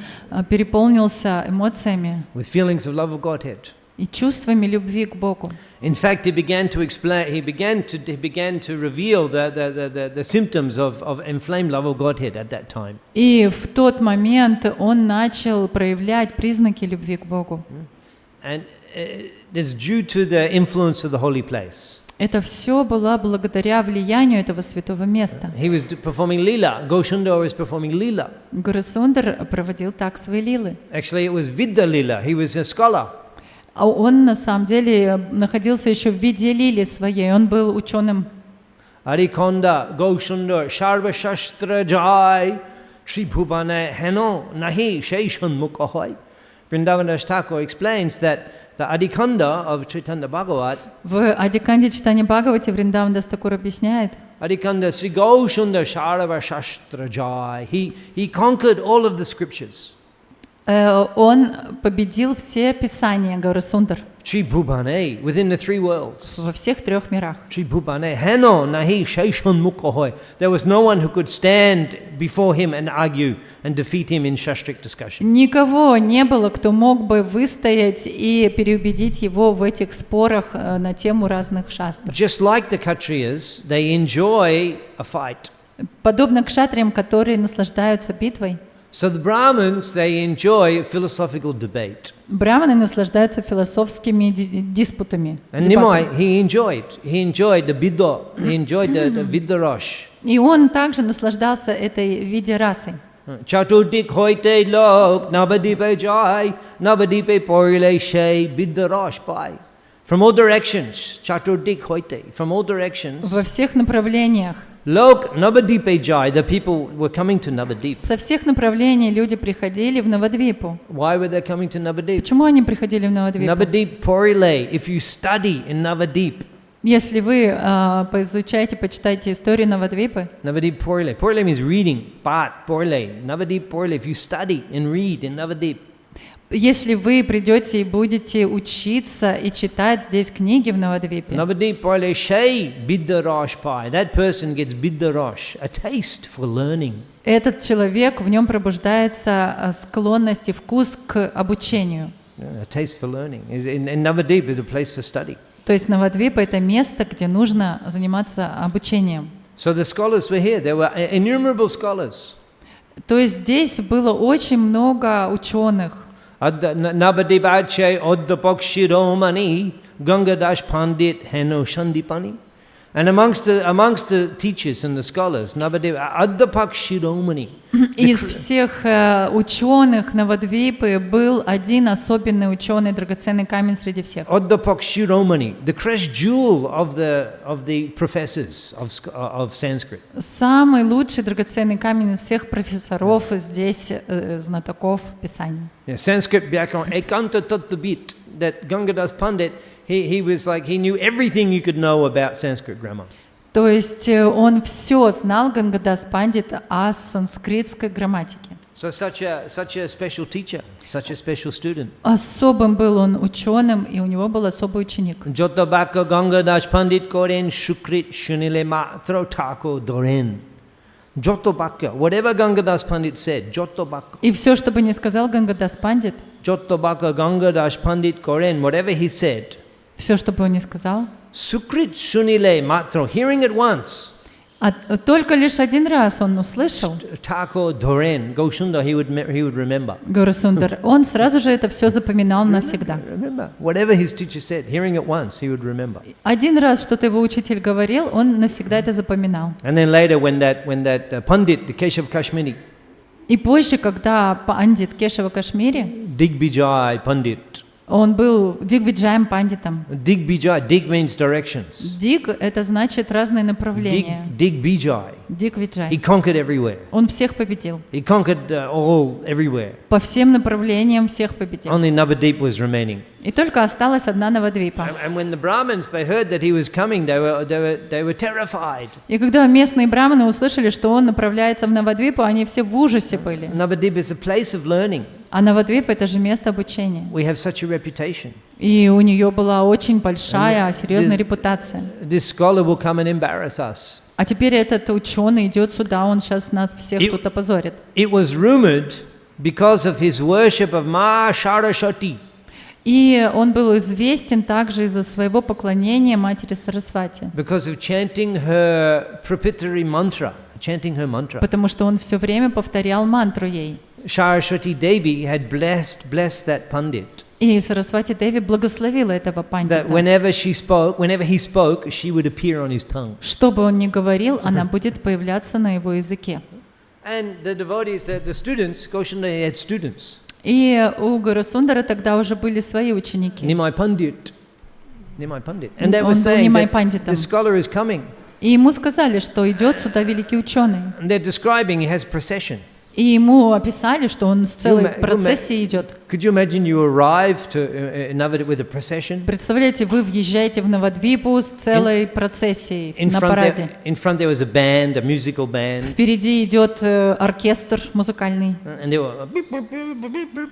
переполнился эмоциями with feelings of love of Godhead. и чувствами любви к Богу. In fact, he began to reveal the symptoms of inflamed love of Godhead at that time. И в тот момент он начал проявлять признаки любви к Богу. And this is due to the influence of the holy place. Это все было благодаря влиянию этого святого места. He was performing lila. Goshundar was performing lila. Гаурасундар проводил так свои лилы. Actually, it was Vidya lila. He was a scholar. А он на самом деле находился еще в виде лили своей, он был ученым. Arikonda Goshundar Sharva Shastra Jai Tribhubane Heno Nahi Shaishan Mukahoi. Vrindavan Thakur explains that the Adikanda of Chaitanya Bhagavat, В Адиканде Читания Бхагавати Вриндаван Дас Такур объясняет, Adikanda Sri Goshundar Sharva Shastra Jai, he conquered all of the scriptures. Он победил все писания Гаурасундар Tribhubane, within the three worlds. во всех трех мирах. Tribhubane Heno Nahi Shaishan Mukahoi. There was no one who could stand before him and argue and defeat him in shastric discussion. Никого не было, кто мог бы выстоять и переубедить его в этих спорах на тему разных шастр. Just like the Kshatriyas, they enjoy a fight. Подобно кшатриям, которые наслаждаются битвой, So the Brahmins, they enjoy philosophical debate. браманы наслаждаются философскими диспутами. And Nimai, he enjoyed the Vidya, he enjoyed the Vidyarosh. И он также наслаждался этой виде расой. Chaturdik hoite lok, nabadipe jai, nabadipe porile shay, Vidyarosh pai. From all directions, Chaturdik hoite, from all directions. Во всех направлениях. Lok Navadipe Jai, the people were coming to Navadip. Со всех направлений люди приходили в Навадвипу. Why were they coming to Navadip? Почему они приходили в Навадвипу? Navadip Porile, if you study in Navadip. Если вы поизучаете, почитаете историю Навадвипы, Navadip Porile. Porile means reading. Pat Porile. Navadip Porile, if you study and read in Navadip. если вы придете и будете учиться и читать здесь книги в Навадвипе, Navadip Porile Shay Biddarosh Pai. That person gets Biddarosh, a taste for learning. этот человек, в нем пробуждается склонность и вкус к обучению. A taste for learning. In Navadip is a place for study. То есть Навадвипа — это место, где нужно заниматься обучением. So the scholars were here. There were innumerable scholars. То есть здесь было очень много ученых. Navadip Ache Oddapak Shiromani Gangadash Pandit Heno Shandipani. And amongst the teachers and the scholars, Navadip Oddapak Shiromani. Из всех ученых Навадвипы был один особенный ученый, драгоценный камень среди всех. Oddapak Shiromani, the crest jewel of the professors of Sanskrit. Самый лучший драгоценный камень из всех профессоров здесь, знатоков Писания. Yeah, Sanskrit Vyakaran Ekanta Tattvit, that Gangadas Pandit, he was like, he knew everything you could know about Sanskrit grammar. То есть он все знал, Гангадас Пандит, о санскритской грамматике. So such a special teacher, such a special student. Особым был он ученым, и у него был особый ученик. Jotobaka Gangadas Pandit Koren Shukrit Shunile Matro Tako Doren. Jotobaka, whatever Gangadas Pandit said, Jotobaka. И все, что бы ни сказал Гангадас Пандит, Jotobaka Gangadas Pandit Koren, whatever he said. все, что бы он ни сказал, Sukrit Shunile Matro, hearing it once. только лишь один раз он услышал, Tako Doren, Goshunda, he would remember. Гаурасундар, он сразу же это все запоминал навсегда. Remember, whatever his teacher said, hearing it once, he would remember. Один раз что-то его учитель говорил, он навсегда это запоминал. And then later, when that Pandit, the Keshav Kashmiri, И позже, когда пандит Кешава Кашмири, Digbijay Pandit, он был Дигвиджаем пандитом. Digbijay, Dig means directions. Диг — это значит разные направления. Digbijay. He Дигвиджай. conquered everywhere. Он всех победил. He conquered all everywhere. По всем направлениям всех победил. Only Navadip was remaining. И только осталась одна Навадвипа. And when the Brahmins they heard that he was coming, they were terrified. И когда местные браманы услышали, что он направляется в Навадвипу, они все в ужасе были. Navadip is a place of learning. А Навадвипа — это же место обучения. We have such a reputation. И у нее была очень большая, серьезная репутация. This scholar will come and embarrass us. А теперь этот ученый идет сюда, он сейчас нас всех тут опозорит. It was rumored because of his worship of Ma Saraswati. И он был известен также из-за своего поклонения матери Сарасвати. Because of chanting her propitiatory mantra, chanting her mantra. Потому что он все время повторял мантру ей. Saraswati Devi had blessed that Pandit. И Сарасвати Деви благословила этого пандита. That whenever he spoke, she would appear on his tongue. Что бы он ни говорил, она будет появляться на его языке. And the devotees, the students, Goshanda had students. И у Гаурасундара тогда уже были свои ученики. Nimai Pandit. And they Он were был saying Нимай that пандитом. the scholar is coming. И ему сказали, что идет сюда великий ученый. And they're describing he has procession. И ему описали, что он с целой процессией идет. Could you imagine you arrive to Navadip with a procession? Представляете, вы въезжаете в Навадвипу с целой процессией на параде. In front there was a band, a musical band. Впереди идет оркестр музыкальный. And they were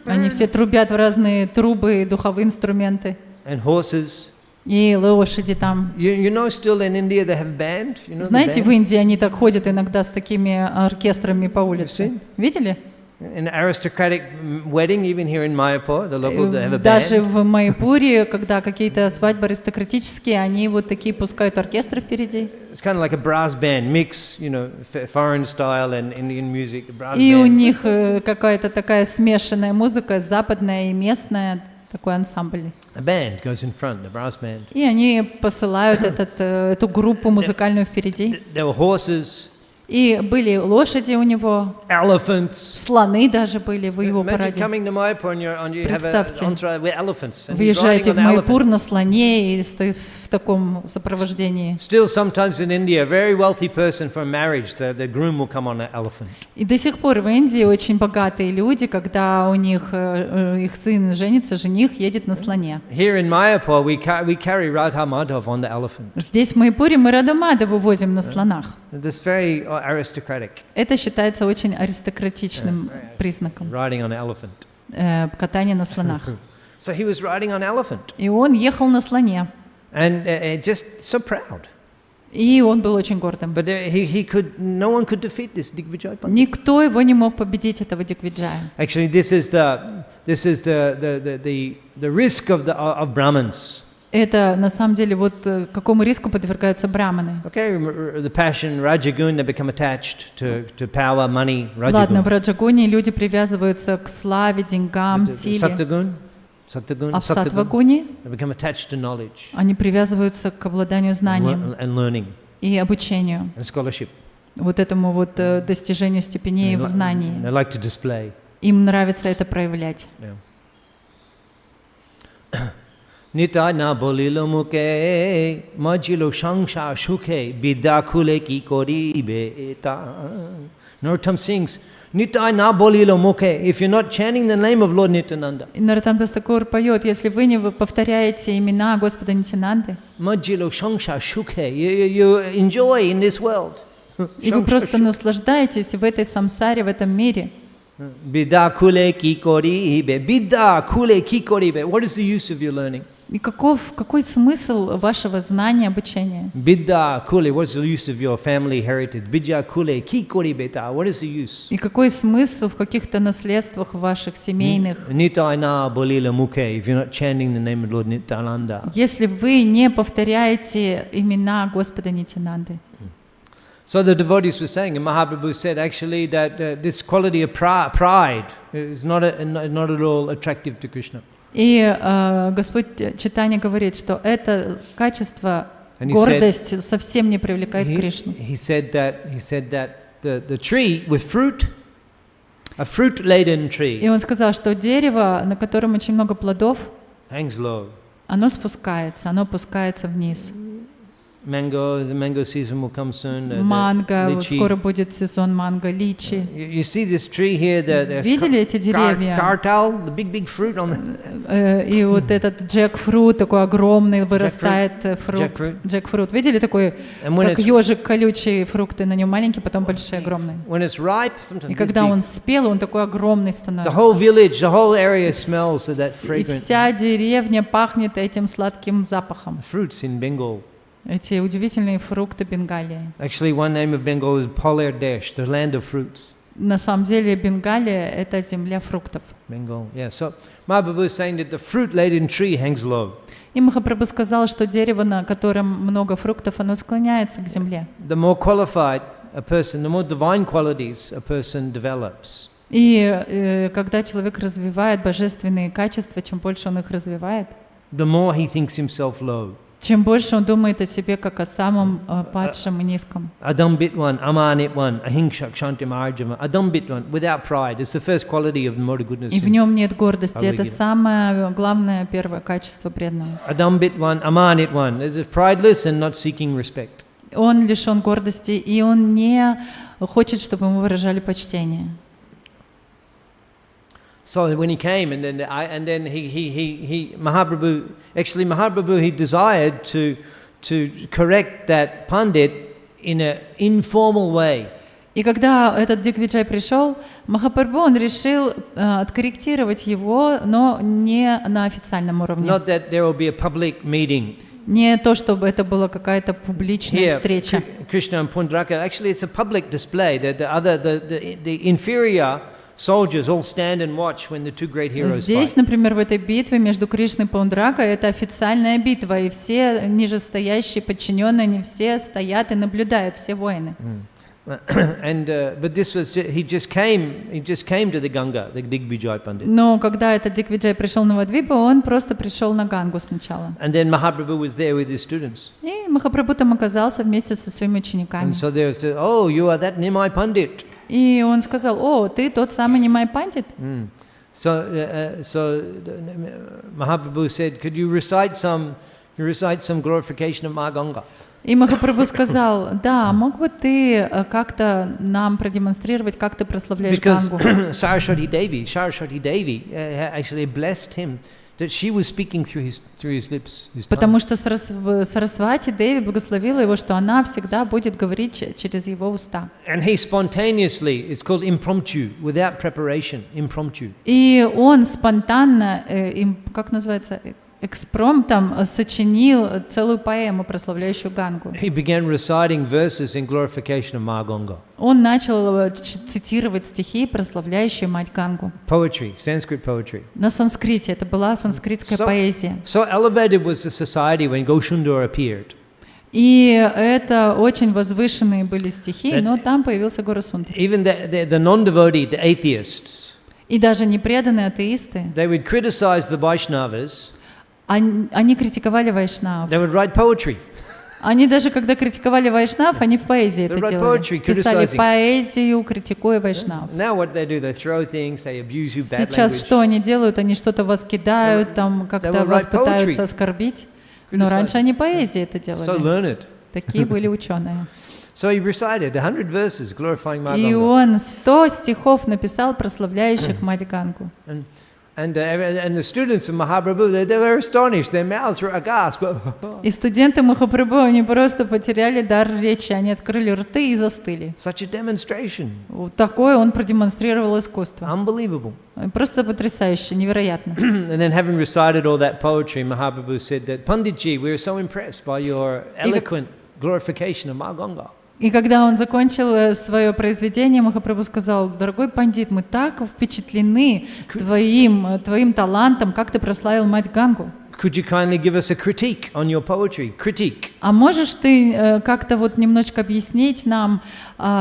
Они все трубят в разные трубы, духовые инструменты. and horses. И лошади там. You know still in India they have band? You know the Знаете, band? в Индии они так ходят иногда с такими оркестрами по улице. Видели? In aristocratic wedding, even here in Майяпуре, the local they have a Даже band. в Майяпуре, когда какие-то свадьбы аристократические, они вот такие пускают оркестры впереди. It's kind of like a brass band mix, you know, foreign style and Indian music. Brass И у band. них какая-то такая смешанная музыка, западная и местная, такой ансамбль. A band goes in front, the brass band. И они посылают эту группу музыкальную впереди. There were horses. И были лошади у него, elephants. слоны даже были в его Imagine параде. coming to Майяпуре and you have an Представьте, entourage with elephants. And he's выезжаете riding в on an Майяпур elephant. на слоне и в таком сопровождении. Still, sometimes in India, a very wealthy person for marriage, the groom will come on an elephant. И до сих пор в Индии очень богатые люди, когда у них их сын женится, жених едет на слоне. Here in Mayapur, we carry Radha Madhav on the elephant. Здесь в Майяпуре мы Радха Мадхаву возим на слонах. This very aristocratic, Это считается очень аристократичным признаком riding on an elephant. катания на слонах. So he was riding on an elephant, И он ехал на слоне. and just so proud. И он был очень гордым. But no one could defeat this Digvijay Pandit. Никто его не мог победить, этого Дигвиджая. Actually, this is the risk of Brahmins. Это на самом деле вот какому риску подвергаются браманы. Okay, the passion, Rajagun, they become attached to power, money, Ладно, в Rajagun. Раджагуне люди привязываются к славе, деньгам, силе. Sattvagun, А в Саттвагуне they become attached to knowledge они привязываются к обладанию знанием and learning и обучению, and scholarship. вот этому вот достижению степеней в знании. They like to display. Им нравится это проявлять. Nita na bolilo muke majilo shangsha shuke bidya khule ki koribe eta. Narottam sings, Nita na bolilo muke. If you're not chanting the name of Lord Nityananda, И Нароттам Дас Такур поет, если вы не повторяете имена Господа Нитянанды, majilo shangsha shuke, you enjoy in this world. и вы просто наслаждаетесь в этой самсаре, в этом мире. Bidya khule ki koribe, bidya khule ki koribe. What is the use of your learning? И какой смысл вашего знания, обучения? Bidya kule, what is the use of your family heritage? Bidya kule ki koribeta, what is the use? И какой смысл в каких-то наследствах ваших семейных, Nitayana bolila mukhe, if you're not chanting the name of Lord Nityananda. если вы не повторяете имена Господа Нитянанды? So the devotees were saying, and Mahaprabhu said actually that this quality of pride is not at all attractive to Krishna. И Господь Чайтанья говорит, что это качество, And he гордость, совсем не привлекает Кришну. He said that the tree with fruit, a fruit-laden tree, И он сказал, что дерево, на котором очень много плодов, hangs low. оно опускается вниз. Mango, the mango season will come soon. Манго, lychee. скоро будет сезон манго, личи. You see this tree here, the Видели эти деревья? kartal, the big fruit on the... И вот этот джекфрут такой огромный вырастает фрукт. Джекфрут. Видели такой, как ежик колючий фрукты, на нем маленькие, потом большие, огромные. When it's ripe, sometimes И когда он спел, он такой огромный the становится. whole village, the whole area smells of that И fragrant вся деревня пахнет этим сладким запахом. fruits in Bengal. Эти удивительные фрукты Бенгалии. Actually, one name of Bengal is Polar Desh, the land of fruits. На самом деле Бенгалия – это земля фруктов. Bengal, yeah. So Mahaprabhu is saying that the fruit-laden tree hangs low. И Махапрабху сказал, что дерево, на котором много фруктов, оно склоняется к земле. The more qualified a person, the more divine qualities a person develops. И когда человек развивает божественные качества, чем больше он их развивает, the more he thinks himself low. чем больше он думает о себе как о самом падшем и низком. Adambitwan, amanitwan, ahimsa, kshanti marjava. Adambitwan, without pride, is the first quality of the mode of goodness. И в нем нет гордости. Это самое главное, первое качество преданного. Adambitwan, amanitwan, is prideless and not seeking respect. Он лишен гордости, и он не хочет, чтобы ему выражали почтение. So when he came, and then he Mahaprabhu, he desired to correct that Pandit in an informal way. И когда этот Дигвиджай пришел, Махапрабху, он решил откорректировать его, но не на официальном уровне. Not that there will be a public meeting. Не то, чтобы это была какая-то публичная встреча. Krishna and Pundraka, actually it's a public display. The inferior soldiers all stand and watch when the two great heroes Здесь, fight. например, в этой битве между Кришной и Пундракой, это официальная битва, и все нижестоящие подчиненные, они все стоят и наблюдают, все воины. But this was he just came to the Ganga, the Digvijay Pandit. Но когда этот Дигвиджай пришел на Навадвипу, он просто пришел на Гангу сначала. And then Mahaprabhu was there with his students. И Махапрабху там оказался вместе со своими учениками. And so there was, oh, you are that Nimai Pandit. И он сказал: о, ты тот самый Нимай Пандит? So Mahaprabhu said, could you recite some glorification of Ma Ganga? И Махапрабху сказал: да, мог бы ты как-то нам продемонстрировать, как ты прославляешь Гангу? Because Saraswati Devi actually blessed him that she was speaking through his lips. Потому что Сарасвати Деви благословила его, что она всегда будет говорить через его уста. And he spontaneously, it's called impromptu, without preparation, impromptu. И он спонтанно, как называется, экспромтом сочинил целую поэму, прославляющую Гангу. He began reciting verses in glorification of Ma Ganga. Он начал цитировать стихи, прославляющие мать Гангу. Poetry, Sanskrit poetry. На санскрите, это была санскритская поэзия. So elevated was the society when Goshundar appeared. И это очень возвышенные были стихи, но там появился Гора Сундар. Even the non-devotee, the atheists, И даже непреданные атеисты, they would criticize the Vaishnavas. они критиковали вайшнав. They would write poetry. Они даже когда критиковали вайшнав, они в поэзии это делали. Писали поэзию, критикуя вайшнав. Сейчас что они делают? Они что-то вас кидают, там как-то вас пытаются оскорбить. Но раньше они поэзией это делали. Такие были ученые. И он 100 стихов написал, прославляющих мать Гангу. And the students of Mahaprabhu, they were astonished. Their mouths were aghast. И студенты Махапрабху, они просто потеряли дар речи, они открыли рты и застыли. Such a demonstration. Вот такое он продемонстрировал искусство. Unbelievable. Просто потрясающе, невероятно. And then, having recited all that poetry, Mahaprabhu said that, Panditji, we are so impressed by your eloquent glorification of Ma Ganga. И когда он закончил свое произведение, Махапрабху сказал: дорогой пандит, мы так впечатлены твоим талантом, как ты прославил мать Гангу. Could you kindly give us a critique on your poetry? Critique. А можешь ты как-то вот немножечко объяснить нам,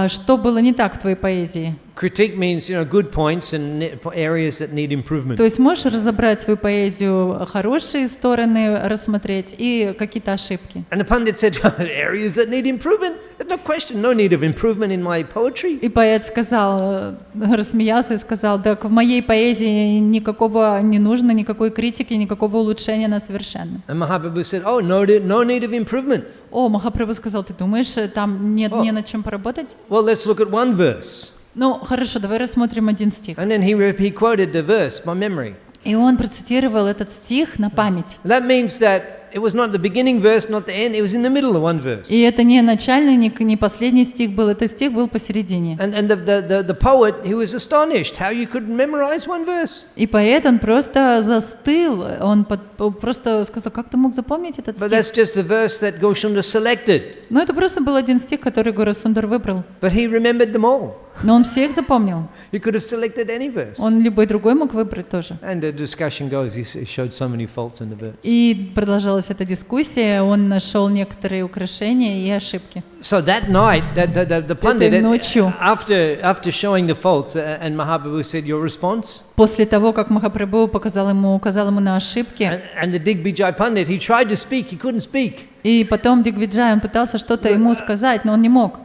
что было не так в твоей поэзии? Critique means, good points and areas that need improvement. То есть можешь разобрать свою поэзию, хорошие стороны рассмотреть и какие-то ошибки. And the Pandit said, areas that need improvement? There's no question, no need of improvement in my poetry. И поэт сказал, рассмеялся и сказал: так в моей поэзии никакого не нужно, никакой критики, никакого улучшения, она совершенна. And Mahaprabhu said, oh, no need of improvement. О, Махапрабху сказал: ты думаешь, там нет не над чем поработать? Well, let's look at one verse. Ну, хорошо, давай рассмотрим один стих. And then he quoted the verse by memory. И он процитировал этот стих на память. That means that it was not the beginning verse, not the end, it was in the middle of one verse. И это не начальный, не последний стих был, этот стих был посередине. And the poet, he was astonished how you could memorize one verse. И поэт, он просто застыл, он просто сказал: как ты мог запомнить этот But стих? that's just the verse that Goshundar selected. Ну, это просто был один стих, который Гора Сундар выбрал. But he remembered them all. Но он всех запомнил. He could have selected any verse. Он любой другой мог выбрать тоже. And the discussion goes, he showed so many faults in the verse. И продолжалась эта дискуссия, он нашел некоторые украшения и ошибки. So that night, the Pandit, after showing the faults, and Mahaprabhu said, your response? После того, как Махапрабху указал ему на ошибки, and the Digvijay Pandit, he tried to speak, he couldn't speak. И потом Дигвиджай, он пытался что-то ему сказать, но он не мог.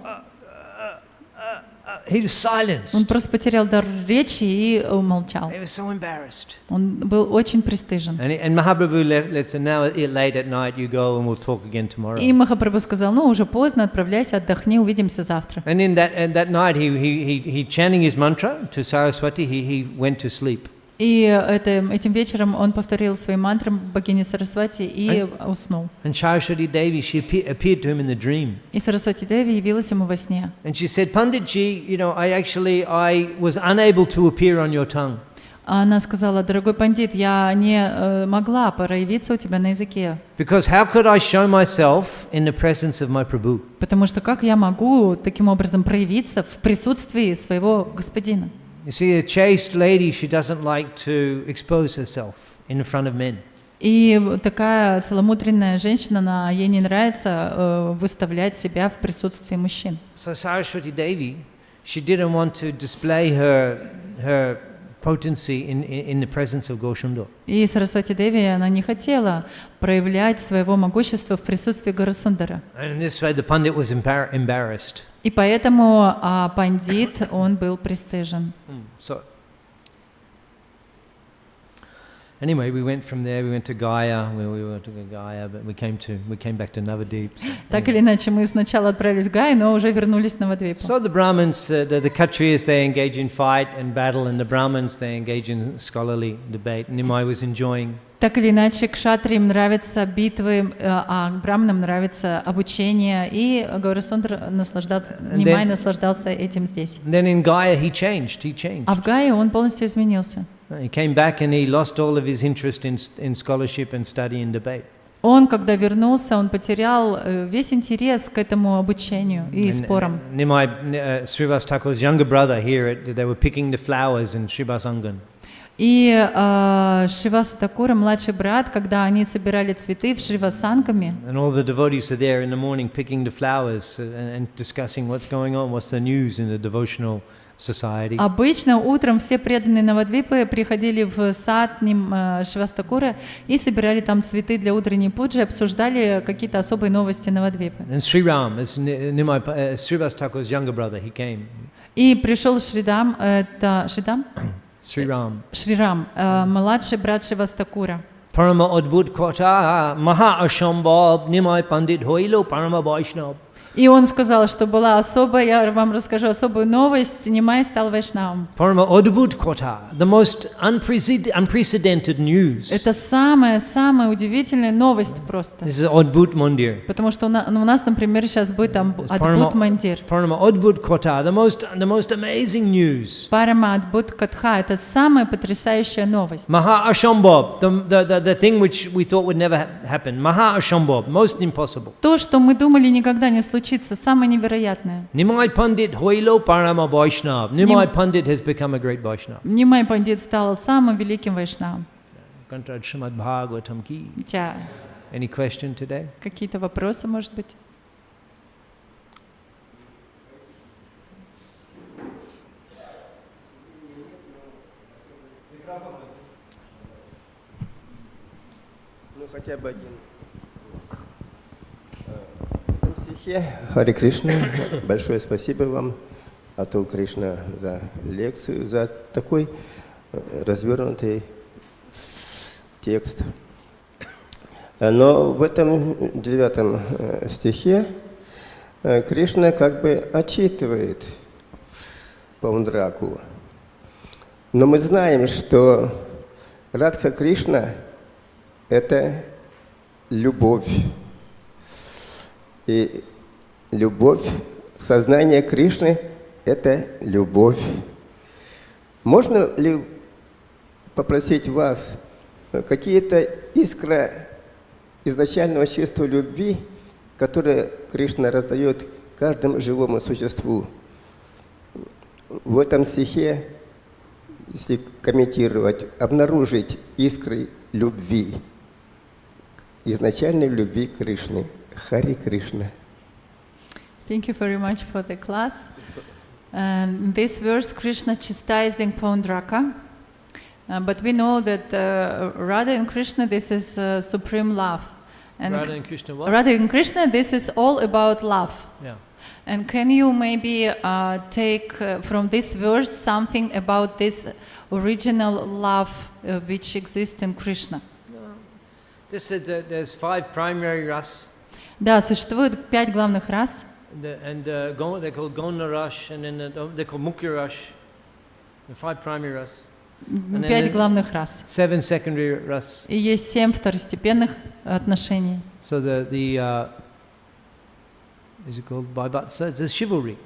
He was silenced. Он просто потерял дар речи и умолчал. He was so embarrassed. Он был очень пристыжен. And Mahaprabhu let's say, now late at night you go and we'll talk again tomorrow. И Махапрабху сказал: ну, уже поздно, отправляйся, отдохни, увидимся завтра. And in that night he chanting his mantra to Saraswati, he went to sleep. И этим вечером он повторил свои мантры богини Сарасвати и уснул. And Saraswati Devi, she appeared to him in the dream. И Сарасвати Деви явилась ему во сне. And she said, Panditji, I was unable to appear on your tongue. Она сказала: дорогой пандит, я не могла проявиться у тебя на языке. Because how could I show myself in the presence of my Prabhu? Потому что как я могу таким образом проявиться в присутствии своего господина? You see, a chaste lady, she doesn't like to expose herself in front of men. И такая целомудренная женщина, ей не нравится выставлять себя в присутствии мужчин. So Saraswati Devi, she didn't want to display her potency in the presence of Goshamdo. И Сарасвати Деви, она не хотела проявлять своего могущества в присутствии Горасундара. And in this way, the Pandit was embarrassed. И поэтому пандит, он был пристыжен. So, anyway, we went from there. We went to Gaya. We went to Gaya, but we came back to Navadvip. So, Так или иначе, мы сначала отправились в Гай, но уже вернулись в Навадвипу. So the Brahmins, the Kshatriyas, they engage in fight and battle, and the Brahmins, they engage in scholarly debate. Nimai was enjoying. Так или иначе, кшатриям нравятся битвы, а брамнам нравится обучение, и Гаурасундра Нимай наслаждался этим здесь. Then in Gaya he changed. А в Гае он полностью изменился. He came back and he lost all of his interest in scholarship and study and debate. Он, когда вернулся, он потерял весь интерес к этому обучению и спорам. Nimai, Srivas Thakur's younger brother here, they were picking the flowers in Srivasangan. И Шриваса Такура, младший брат, когда они собирали цветы в Шривасангаме, And all the devotees are there in the morning picking the flowers and discussing what's going on, what's the news in the devotional society. обычно утром все преданные Навадвипы приходили в сад Шриваса Такура и собирали там цветы для утренней пуджи, обсуждали какие-то особые новости Навадвипы. And Sriram, Srivas Thakur's younger brother, he came. И пришел Шридам, это Шрирам, младший брат Шриваса Такура. Parama Adbhut Kotha Maha Ashambhav Nimai Pandit Hoilo Parama Vaishnav. И он сказал, что была особая, я вам расскажу особую новость, Нимай стал вайшнавом. Parama Adbhut Kotha, the most unprecedented news. Это самая удивительная новость просто. This is Adbhut Mandir. Потому что у нас, например, сейчас будет там Адбхут Мандир. Parama Adbhut Kotha, the most amazing news. Парама Адбхут Катха, это самая потрясающая новость. Maha Ashambhav, the thing which we thought would never happen. Maha Ashambhav, most impossible. То, что мы думали никогда не случится, самое невероятное. Nimai Pandit Hoilo Parama Vaishnav. Nimai Pandit has become a great Vaishnav. Нимай Пандит стал самым великим вайшнавом. Kantrad Shrimad Bhagavatam ki. Any question today? Какие-то вопросы, может быть? Ну, хотя бы один. Харе Кришна, большое спасибо вам, Атул Кришна, за лекцию, за такой развернутый текст. Но в этом 9 стихе Кришна как бы отчитывает Паундраку. Но мы знаем, что Радха Кришна – это любовь. И любовь, сознание Кришны – это любовь. Можно ли попросить вас какие-то искры изначального чувства любви, которое Кришна раздает каждому живому существу? В этом стихе, если комментировать, обнаружить искры любви, изначальной любви Кришны. Харе Кришна. Thank you very much for the class. And in this verse, Krishna chastising Paundraka. But we know that Radha and Krishna, this is supreme love. And Radha and Krishna what? Radha and Krishna, this is all about love. Yeah. And can you maybe take from this verse something about this original love which exists in Krishna? This is there's 5 primary ras. Да, существует 5 главных рас. And they're called Gona Rush, and then they're called Mukhya Rush. The 5 primary ras. 5 главных рас. 7 secondary ras. И есть 7 второстепенных отношений. So is it called Bhaivatsa? It's chivalry.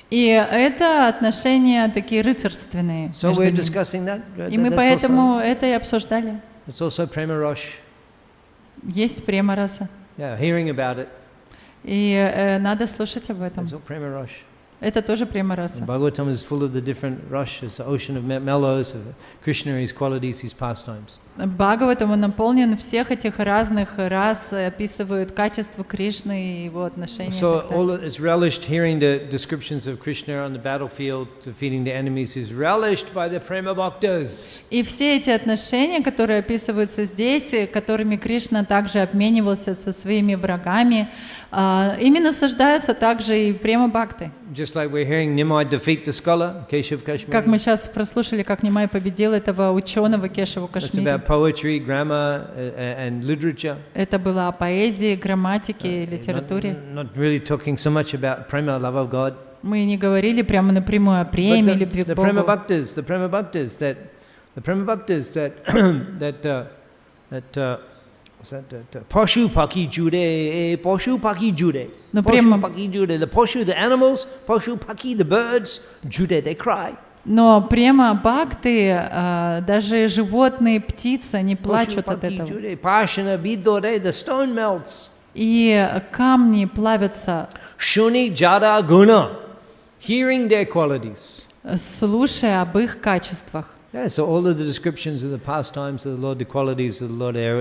И это отношения такие рыцарственные. So we're discussing that. И мы поэтому это и обсуждали. It's also Prema Rush. Есть према раса. Yeah, hearing about it. И надо слушать об этом. It's all Prema Rush. Это тоже према раса. Bhagavatam is full of the different rasas, the ocean of mellows, of Krishna, his qualities, his pastimes. Бхагаватам он наполнен всех этих разных рас, описывают качества Кришны и его отношения. So all is relished hearing the descriptions of Krishna on the battlefield, defeating the enemies, is relished by the prema bhaktas. И все эти отношения, которые описываются здесь, которыми Кришна также обменивался со своими врагами, именно сождаются также и према-бхакты. Just like we're hearing Nimai defeat the scholar, Keshav Kashmiri. Как мы сейчас прослушали, как Нимай победил этого ученого Кешаву It's Кашмире. about poetry, grammar, and literature. Это было о поэзии, грамматике, литературе. Not really talking so much about prema, love of God. Мы не говорили прямо напрямую о преме, любви к The prema Богу. bhaktas, Poshu Paki Jude, Poshu Paki Jude. No, Poshu prema- Paki Jude, the Poshu, the animals, Poshu Paki, the birds, Jude, they cry. Но према бхакты, даже животные, птицы, они Poshu плачут от Paki этого. Jude, Pashana Vidore, the stone melts. И камни плавятся, Shuni Jada Guna, hearing their qualities. слушая об их качествах. Yeah, so all of the descriptions of the pastimes of the Lord, the qualities of the Lord, they're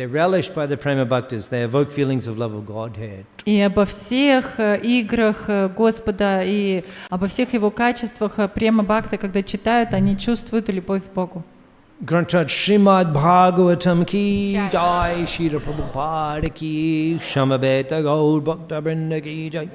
relished by the prema bhaktas. They evoke feelings of love of Godhead. И обо всех играх Господа и обо всех Его качествах према бхакты, когда читают, они чувствуют любовь к Богу. Granthat Shrimad Bhagavatam ki jai, Shri Prabhupada ki, Shamabeta Gaur Bhakta Vrinda ki jai.